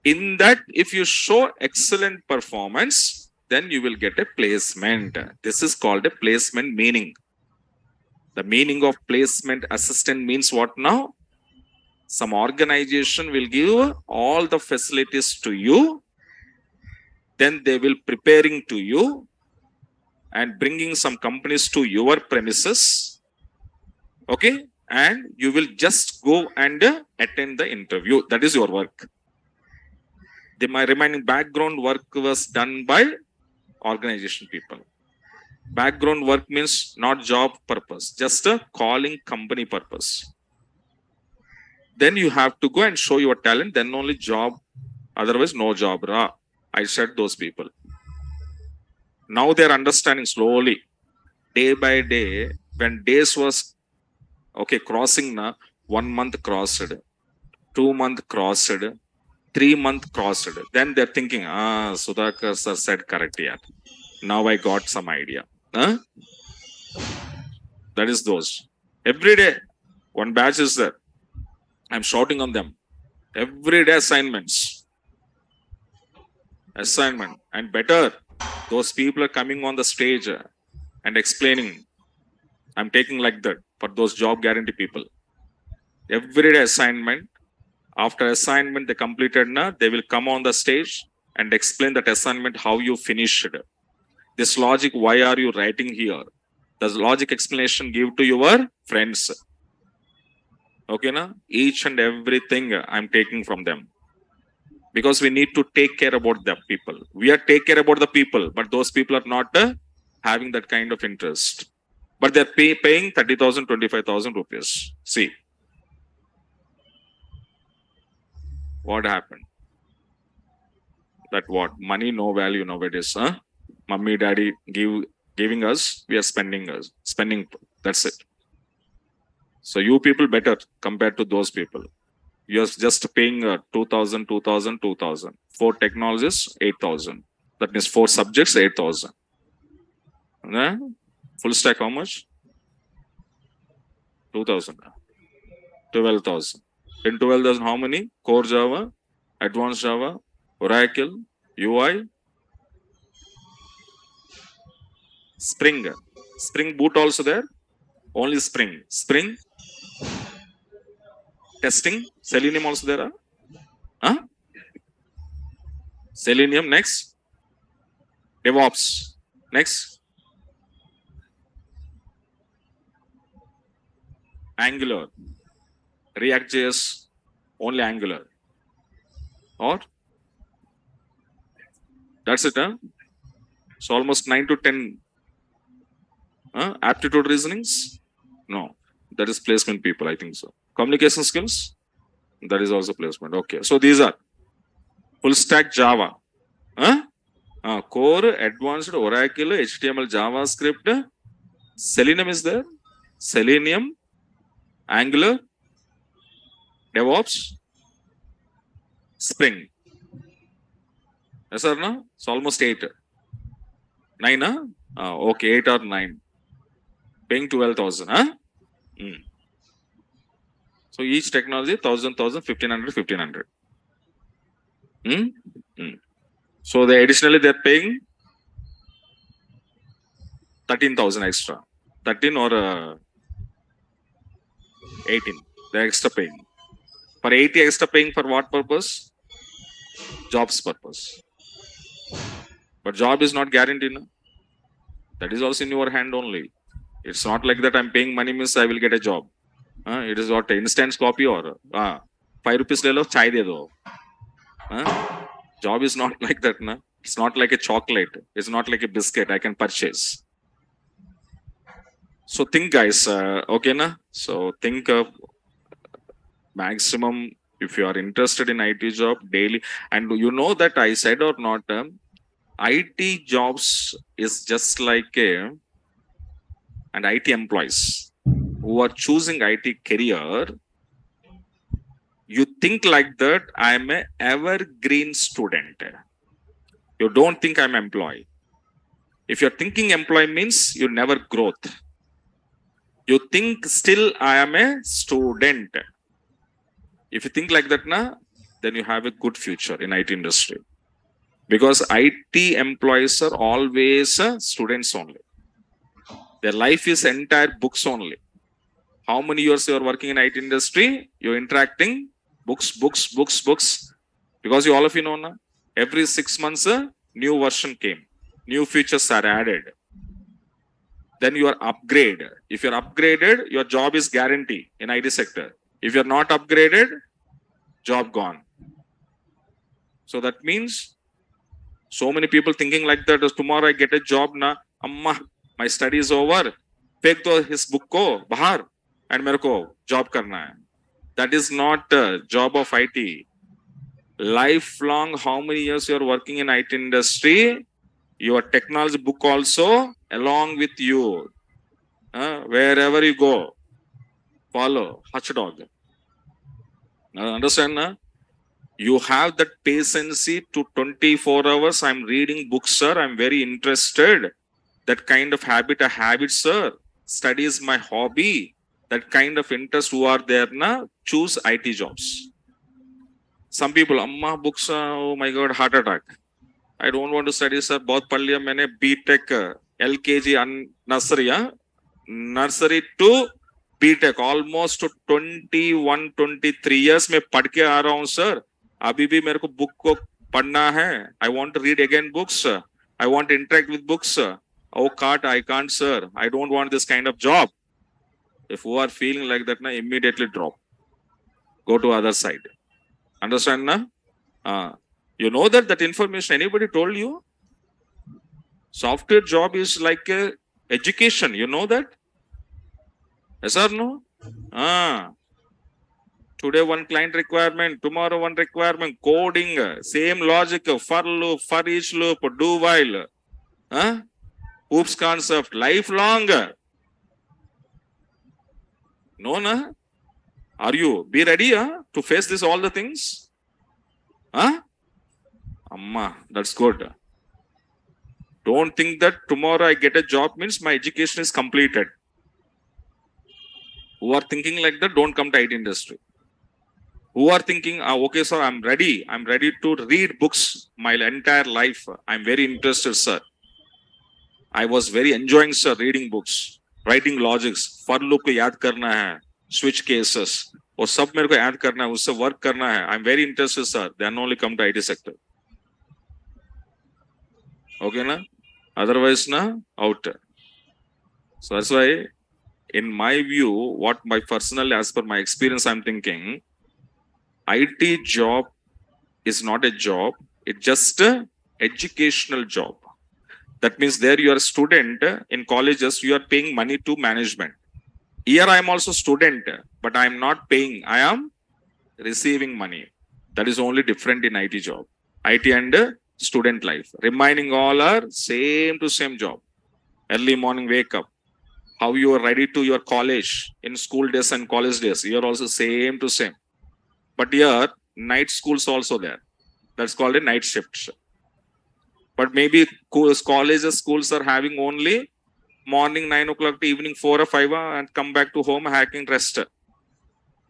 In that, if you show excellent performance, then you will get a placement. This is called a placement meaning. The meaning of placement assistant means what now? Some organization will give all the facilities to you. Then they will preparing to you and bringing some companies to your premises. Okay. And you will just go and attend the interview. That is your work. My remaining background work was done by organization people. Background work means not job purpose, just a calling company purpose. Then you have to go and show your talent, then only job, otherwise no job. I said those people. Now they are understanding slowly, day by day. When days was crossing, 1 month crossed, 2 month crossed, 3 month crossed. Then they're thinking, Sudhakar sir said correct. Yeah. Now I got some idea. That is those. Every day, one batch is there. I'm shouting on them. Every day assignments. Assignment. And better, those people are coming on the stage and explaining. I'm taking like that for those job guarantee people. Every day assignment. After assignment, they completed, they will come on the stage and explain that assignment, how you finished. This logic, why are you writing here? The logic explanation give to your friends. Okay, na? Each and everything I'm taking from them. Because we need to take care about the people. We are take care about the people, but those people are not having that kind of interest. But they're paying 30,000, 25,000 rupees. See. What happened? That what? Money, no value nowadays. Huh? Mummy, daddy giving us, we are spending. That's it. So you people better compared to those people. You're just paying 2,000, 2,000, 2,000. 4 technologies, 8,000. That means 4 subjects, 8,000. Full stack, how much? 2,000. 12,000. In 12,000, how many? Core Java, Advanced Java, Oracle, UI, Spring. Spring Boot also there? Only Spring. Spring. Testing. Selenium also there? Huh? Selenium. Next. DevOps. Next. Angular. React.js. Only Angular. Or? That's it, huh? So almost 9 to 10 aptitude reasonings? No. That is placement people, I think so. Communication skills? That is also placement. Okay. So these are full stack Java. Core, Advanced, Oracle, HTML, JavaScript. Selenium is there. Selenium, Angular, DevOps, Spring. Yes or no? It's almost 8. 9, huh? Okay, 8 or 9. Paying 12,000, huh? So each technology 1,000, 1,500, 1,500. So they additionally they're paying 13,000 extra. 13 or 18. They're extra paying. For 80 extra paying for what purpose? Jobs purpose. But job is not guaranteed. No? That is also in your hand only. It's not like that I'm paying money means I will get a job. It is what instant copy or 5 rupees le lo, chai de do. Job is not like that. Na? It's not like a chocolate. It's not like a biscuit I can purchase. So think, guys. Okay, na? So think of maximum if you are interested in IT job daily. And you know that I said or not, IT jobs is just like and IT employees who are choosing IT career. You think like that, I am a evergreen student. You don't think I'm employee. If you're thinking employee means you never growth. You think still I am a student. If you think like that, then you have a good future in IT industry. Because IT employees are always students only. Their life is entire books only. How many years you are working in IT industry? You're interacting books. Because all of you know, every 6 months a new version came. New features are added. Then you are upgrade. If you're upgraded, your job is guaranteed in IT sector. If you're not upgraded, job gone. So that means so many people thinking like that, tomorrow I get a job na, amma, my study is over. Fake to his book ko bahar and mere ko job karna hai. That is not a job of IT. Lifelong, how many years you are working in IT industry, your technology book also along with you. Wherever you go, follow, watchdog. Understand? You have that patience to 24 hours. I'm reading books, sir. I'm very interested. That kind of habit I have it, sir. Study is my hobby. That kind of interest who are there, choose IT jobs. Some people, amma books, oh my God, heart attack. I don't want to study, sir. बहुत पढ़ लिया मैंने BTech, LKG, nursery to BTech, almost 21-23 years में पढ़ के आ रहा हूँ, sir. अभी भी मेरे को book को पढ़ना है. I want to read again books. I want to interact with books. Oh, I can't, sir. I don't want this kind of job. If you are feeling like that, immediately drop. Go to other side. Understand, you know that information anybody told you? Software job is like a education. You know that? Yes or no? Today one client requirement, tomorrow one requirement, coding, same logic, for loop, for each loop, do while. Oops concept, lifelong. No? Are you? Be ready to face this all the things? Amma, that's good. Don't think that tomorrow I get a job means my education is completed. Who are thinking like that, don't come to IT industry. Who are thinking, okay, sir, I'm ready to read books my entire life. I'm very interested, sir. I was very enjoying, sir, reading books, writing logics, for loop को याद करना है, switch cases, वो सब मेरे को याद करना है, उससे work करना है. I'm very interested, sir. Then only come to IT sector. Okay, na? Otherwise, out. So that's why, in my view, what my personal, as per my experience, I'm thinking, IT job is not a job. It's just a educational job. That means there you are a student in colleges, you are paying money to management. Here I am also student, but I am not paying. I am receiving money. That is only different in IT job. IT and student life. Remaining all are same to same job. Early morning wake up. How you are ready to your college in school days and college days. You are also same to same. But here night schools also there. That's called a night shift. But maybe colleges, schools are having only morning 9 o'clock to evening 4 or 5 and come back to home hacking rest.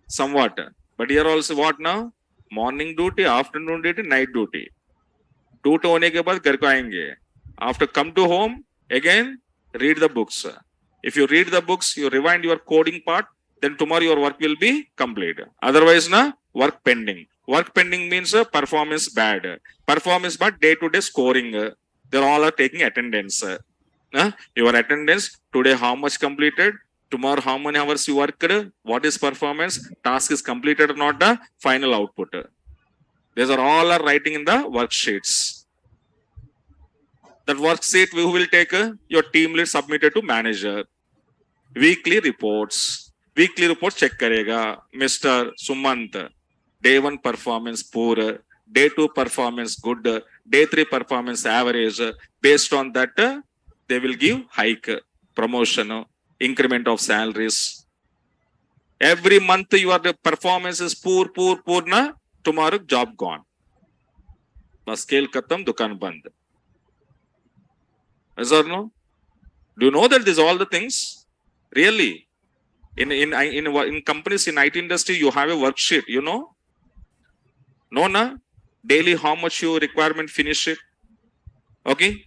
Somewhat. But here also what now? Morning duty, afternoon duty, night duty. 2 होने के बाद घर को आएंगे. After come to home, again read the books. If you read the books, you rewind your coding part, then tomorrow your work will be complete. Otherwise, work pending. Work pending means performance bad. Performance bad, day-to-day scoring. They all are taking attendance. Your attendance, today how much completed, tomorrow how many hours you worked, what is performance, task is completed or not, the final output. These are all are writing in the worksheets. That worksheet we will take your team lead submitted to manager. Weekly reports check karega. Mr. Sumant, day 1 performance poor, day 2 performance good, day 3 performance average. Based on that, they will give hike, promotion, increment of salaries. Every month your performance is poor, tomorrow job gone. बस scale खत्म, दुकान बंद. Yes or no? Do you know that these all the things? Really? In companies in IT industry, you have a worksheet, you know? No, na? Daily, how much you requirement finish it? Okay?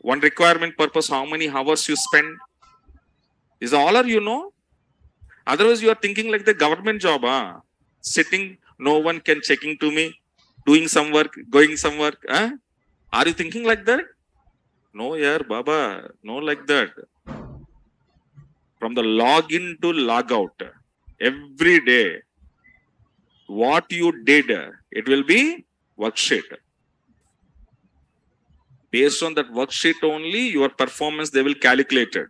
One requirement purpose, how many hours you spend? Is all or you know? Otherwise, you are thinking like the government job, sitting, no one can checking to me, doing some work, going some work. Are you thinking like that? No, yaar, Baba, no like that. From the login to log out, every day, what you did, it will be worksheet. Based on that worksheet only, your performance, they will calculate it.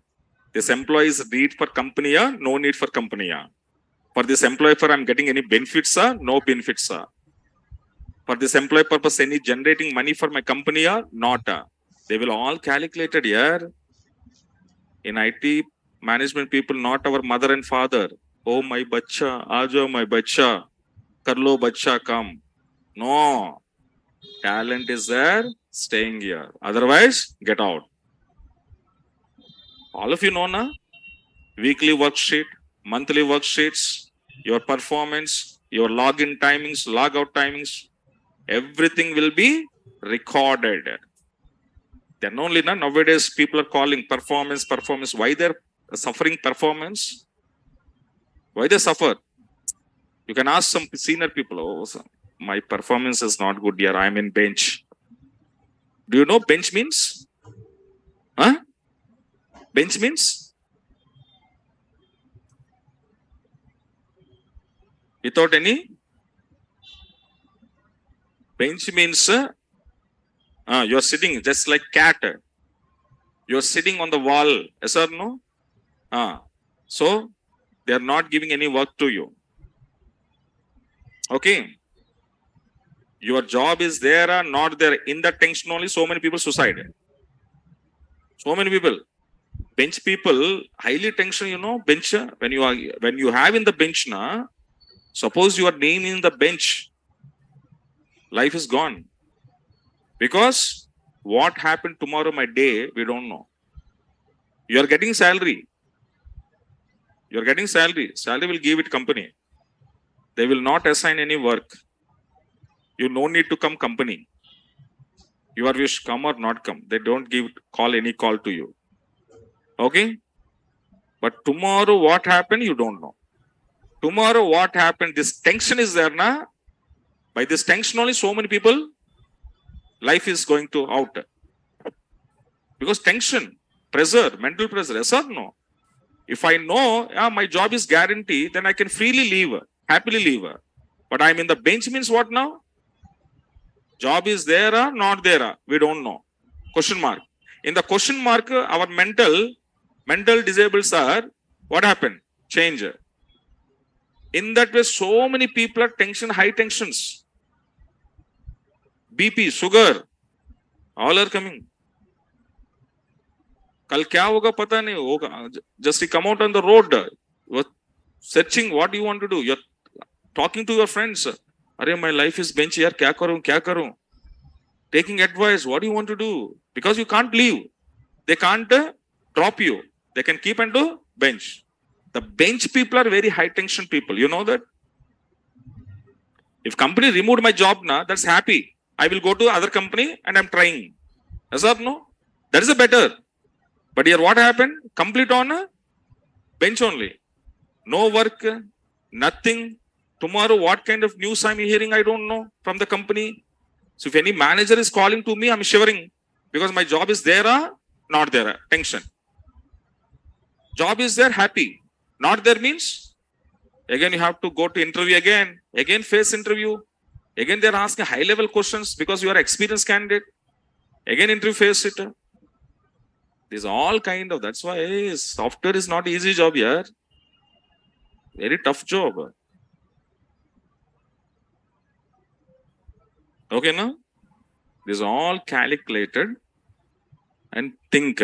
This employee is need for company, no need for company. For this employee, I'm getting any benefits, no benefits. For this employee purpose, any generating money for my company, not. They will all calculate it here. In IT management people, not our mother and father. Oh, my bacha, aajo my bacha, karlo bacha come. No. Talent is there, staying here. Otherwise, get out. All of you know, na? Weekly worksheet, monthly worksheets, your performance, your login timings, log out timings, everything will be recorded. Then only nowadays people are calling performance. Why they're suffering performance? Why they suffer? You can ask some senior people, oh, my performance is not good here, I'm in bench. Do you know bench means? Bench means? Without any? Bench means you're sitting just like cat. You're sitting on the wall. Yes or no? So they are not giving any work to you. Okay. Your job is there or not there. In that tension only, so many people suicide. So many people. Bench people, highly tension, you know, bench. When you have in the bench, suppose your name in the bench, life is gone. Because what happened tomorrow, my day, we don't know. You are getting salary. You are getting salary. Salary will give it company. They will not assign any work. You no need to come company. Your wish come or not come. They don't give any call to you. Okay? But tomorrow what happened, you don't know. Tomorrow what happened, this tension is there, na? By this tension only, so many people, life is going to out. Because tension, pressure, mental pressure, yes or no? If I know my job is guaranteed, then I can freely leave, happily leave. But I'm in the bench means what now? Job is there or not there? We don't know. Question mark. In the question mark, our mental disabled are, what happened? Change. In that way, so many people are tension, high tensions. BP, sugar, all are coming. Kal kya hoga pata nahi hoga. Just you come out on the road, you're searching what you want to do. You're talking to your friends. Arey, my life is bench yaar, kya karu? Taking advice, what do you want to do? Because you can't leave. They can't drop you. They can keep and do bench. The bench people are very high tension people. You know that? If company removed my job, that's happy. I will go to other company and I'm trying. Yes or no? That is a better. But here what happened? Complete on a bench only. No work, nothing. Tomorrow what kind of news I'm hearing, I don't know from the company. So if any manager is calling to me, I'm shivering. Because my job is there or not there. Tension. Job is there, happy. Not there means, again you have to go to interview again face interview. Again they are asking high level questions because you are experienced candidate. Again interview face it. These all kind of, that's why software is not easy job here. Very tough job. Okay, now? This is all calculated and think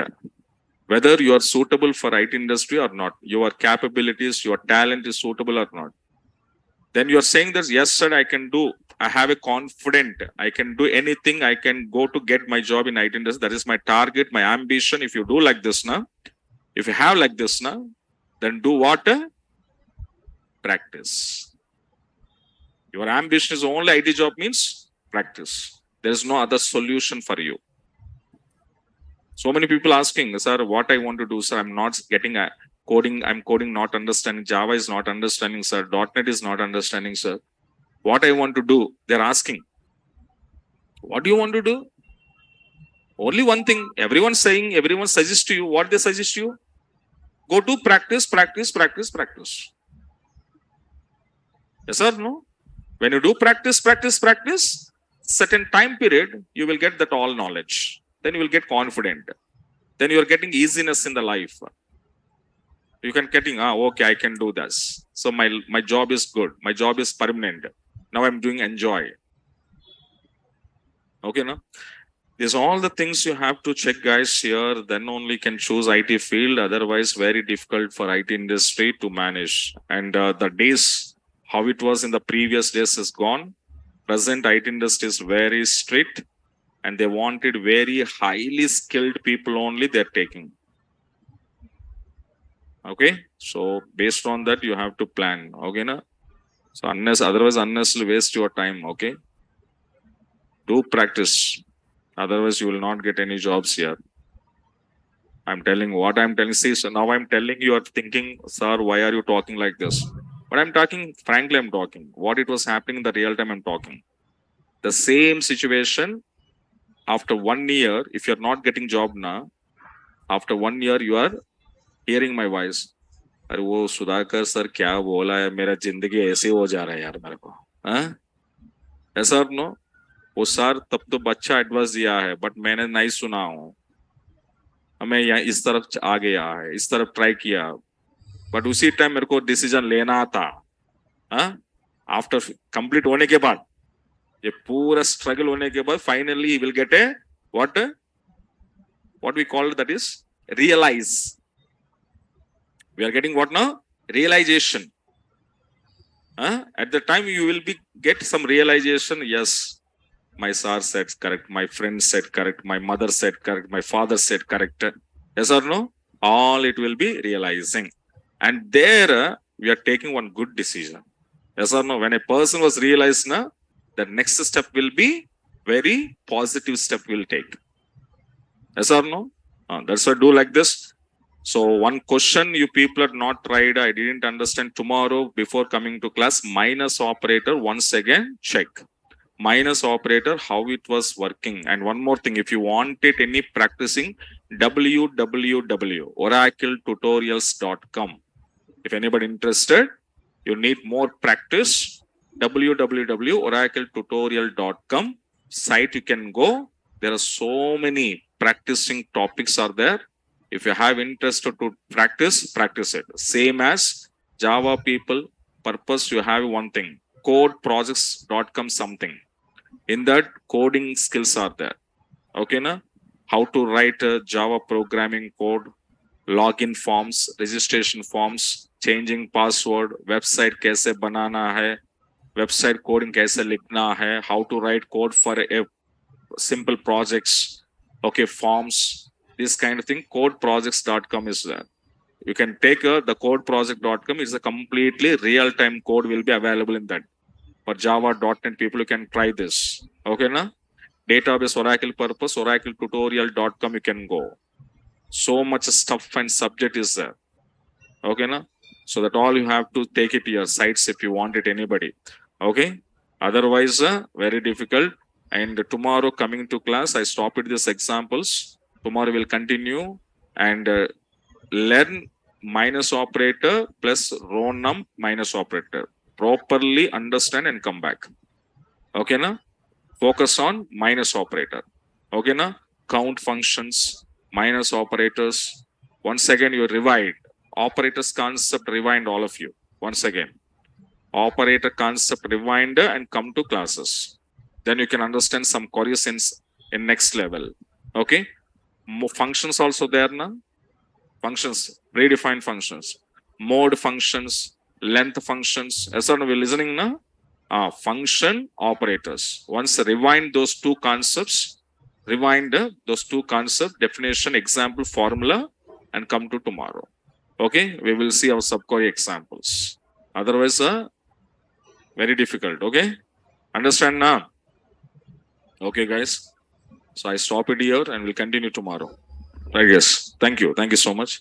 whether you are suitable for IT industry or not. Your capabilities, your talent is suitable or not. Then you are saying that, yes, sir, I can do. I have a confident, I can do anything, I can go to get my job in IT industry. That is my target, my ambition. If you do like this now, if you have like this now, then do what? Practice. Your ambition is only IT job means practice. There is no other solution for you. So many people asking, sir, what I want to do, sir, I'm not getting a coding, I'm coding, not understanding. Java is not understanding, sir. .NET is not understanding, sir. What I want to do, they're asking. What do you want to do? Only one thing, everyone's saying, everyone suggests to you, what they suggest to you? Go to practice, practice, practice, practice. Yes or no? When you do practice, practice, practice, certain time period, you will get that all knowledge. Then you will get confident. Then you are getting easiness in the life. You can getting, okay, I can do this. So my job is good. My job is permanent. Now I'm doing enjoy. Okay, no? These are all the things you have to check, guys, here. Then only can choose IT field. Otherwise, very difficult for IT industry to manage. And the days, how it was in the previous days is gone. Present IT industry is very strict. And they wanted very highly skilled people only they're taking. Okay, so based on that, you have to plan. Okay, na? So otherwise, unnecessarily waste your time. Okay, do practice. Otherwise, you will not get any jobs here. I'm telling what I'm telling. See, so now I'm telling you are thinking, sir, why are you talking like this? But I'm talking, frankly, I'm talking. What it was happening in the real time, I'm talking. The same situation. After 1 year, if you're not getting job now, after 1 year, you are hearing my voice. अरे वो Sudhakar sir क्या बोला है, मेरा जिंदगी ऐसे हो जा रहा है यार मेरे को, ऐसा नो? वो सर तब तो बच्चा एडवाइस दिया है, बट मैंने नहीं सुना हूँ, मैं यहाँ इस तरफ आ गया है, इस तरफ ट्राई किया, बट उसी टाइम मेरे को डिसीजन लेना था. आफ्टर कंप्लीट होने के बाद, ये पूरा स्ट्रगल होने के बाद, finally will get A what we call that is realize. We are getting what now? Realization. At the time you will get some realization. Yes, my sir said correct, my friend said correct, my mother said correct, my father said correct. Yes or no? All it will be realizing. And there we are taking one good decision. Yes or no? When a person was realized now, the next step will be very positive step will take. Yes or no? That's why do like this. So one question you people are not tried, I didn't understand. Tomorrow before coming to class, minus operator, once again check. Minus operator, how it was working. And one more thing, if you wanted any practicing, www.oracletutorials.com. If anybody interested, you need more practice, www.oracletutorial.com site you can go. There are so many practicing topics are there. If you have interest to practice, practice it. Same as Java people, purpose you have one thing, codeprojects.com something. In that, coding skills are there. Okay, na? How to write a Java programming code, login forms, registration forms, changing password, website kaise banana hai, website coding kaise likhna hai, how to write code for a simple projects, okay, forms, this kind of thing. Codeprojects.com is there. You can take the codeproject.com. It's a completely real-time code will be available in that. For Java.NET people, you can try this. Okay, na? Database Oracle purpose, oracletutorial.com you can go. So much stuff and subject is there. Okay, na? So that all you have to take it to your sites if you want it, anybody. Okay? Otherwise, very difficult. And tomorrow coming to class, I stop at these examples. Tomorrow we'll continue and learn minus operator plus row num minus operator. Properly understand and come back. Okay, na? Focus on minus operator. Okay, na? Count functions, minus operators. Once again, you rewind. Operators concept, rewind all of you. Once again. Operator concept, rewind and come to classes. Then you can understand some queries in next level. Okay? Functions also there now. Functions, predefined functions, mode functions, length functions. As we're listening now. function operators. Once rewind those two concepts, definition, example, formula, and come to tomorrow. Okay, we will see our subquery examples. Otherwise, very difficult. Okay, understand now? Okay, guys. So I stop it here and we'll continue tomorrow. I guess. Thank you. Thank you so much.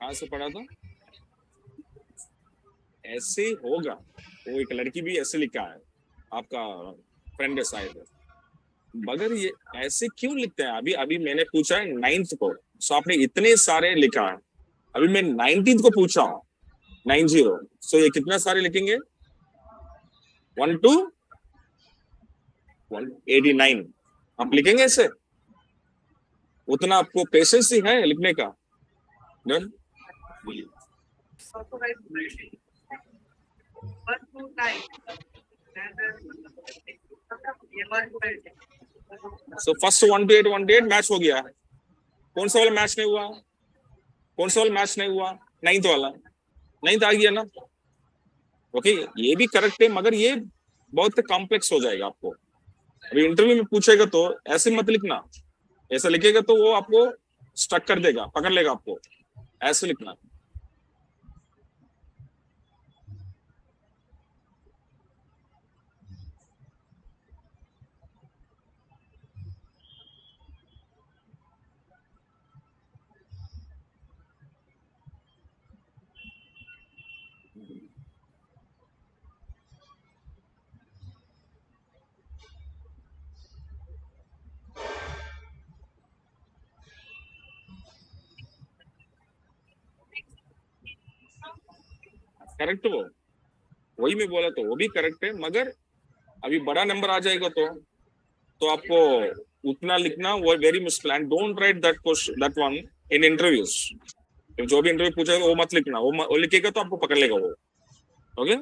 कहाँ से पढ़ा था? ऐसे होगा, वो एक लड़की भी ऐसे लिखा है, आपका फ्रेंड है शायद, मगर ये ऐसे क्यों लिखते हैं? अभी अभी मैंने पूछा है 9th को, सो आपने इतने सारे लिखा है, अभी मैं 19th को पूछा हूँ 90, सो ये कितना सारे लिखेंगे? 1 to 189 आप लिखेंगे ऐसे? उतना आपको पेशेंस ही है लिखने का? Done? So first 1 to 8 match हो गया। कौन सा वाला मैच नहीं हुआ? कौन सा वाला मैच नहीं हुआ? 9th वाला। 9th आ गया ना? ओके, ये भी करेक्ट है, मगर ये बहुत कॉम्प्लेक्स हो जाएगा आपको। अभी इंटरव्यू में पूछेगा तो ऐसे मत लिखना, ऐसा लिखेगा तो वो आपको स्टक कर देगा, पकड़ लेगा आपको, ऐसे लिखना। करेक्ट, वो वही मैं बोला, तो वो भी करेक्ट है, मगर अभी बड़ा नंबर आ जाएगा तो आपको उतना लिखना वो वेरी मुश्किल। And don't write that one in interviews. जो भी इंटरव्यू पूछेगा वो मत लिखना, वो लिखेगा तो आपको पकड़ लेगा वो। ओके।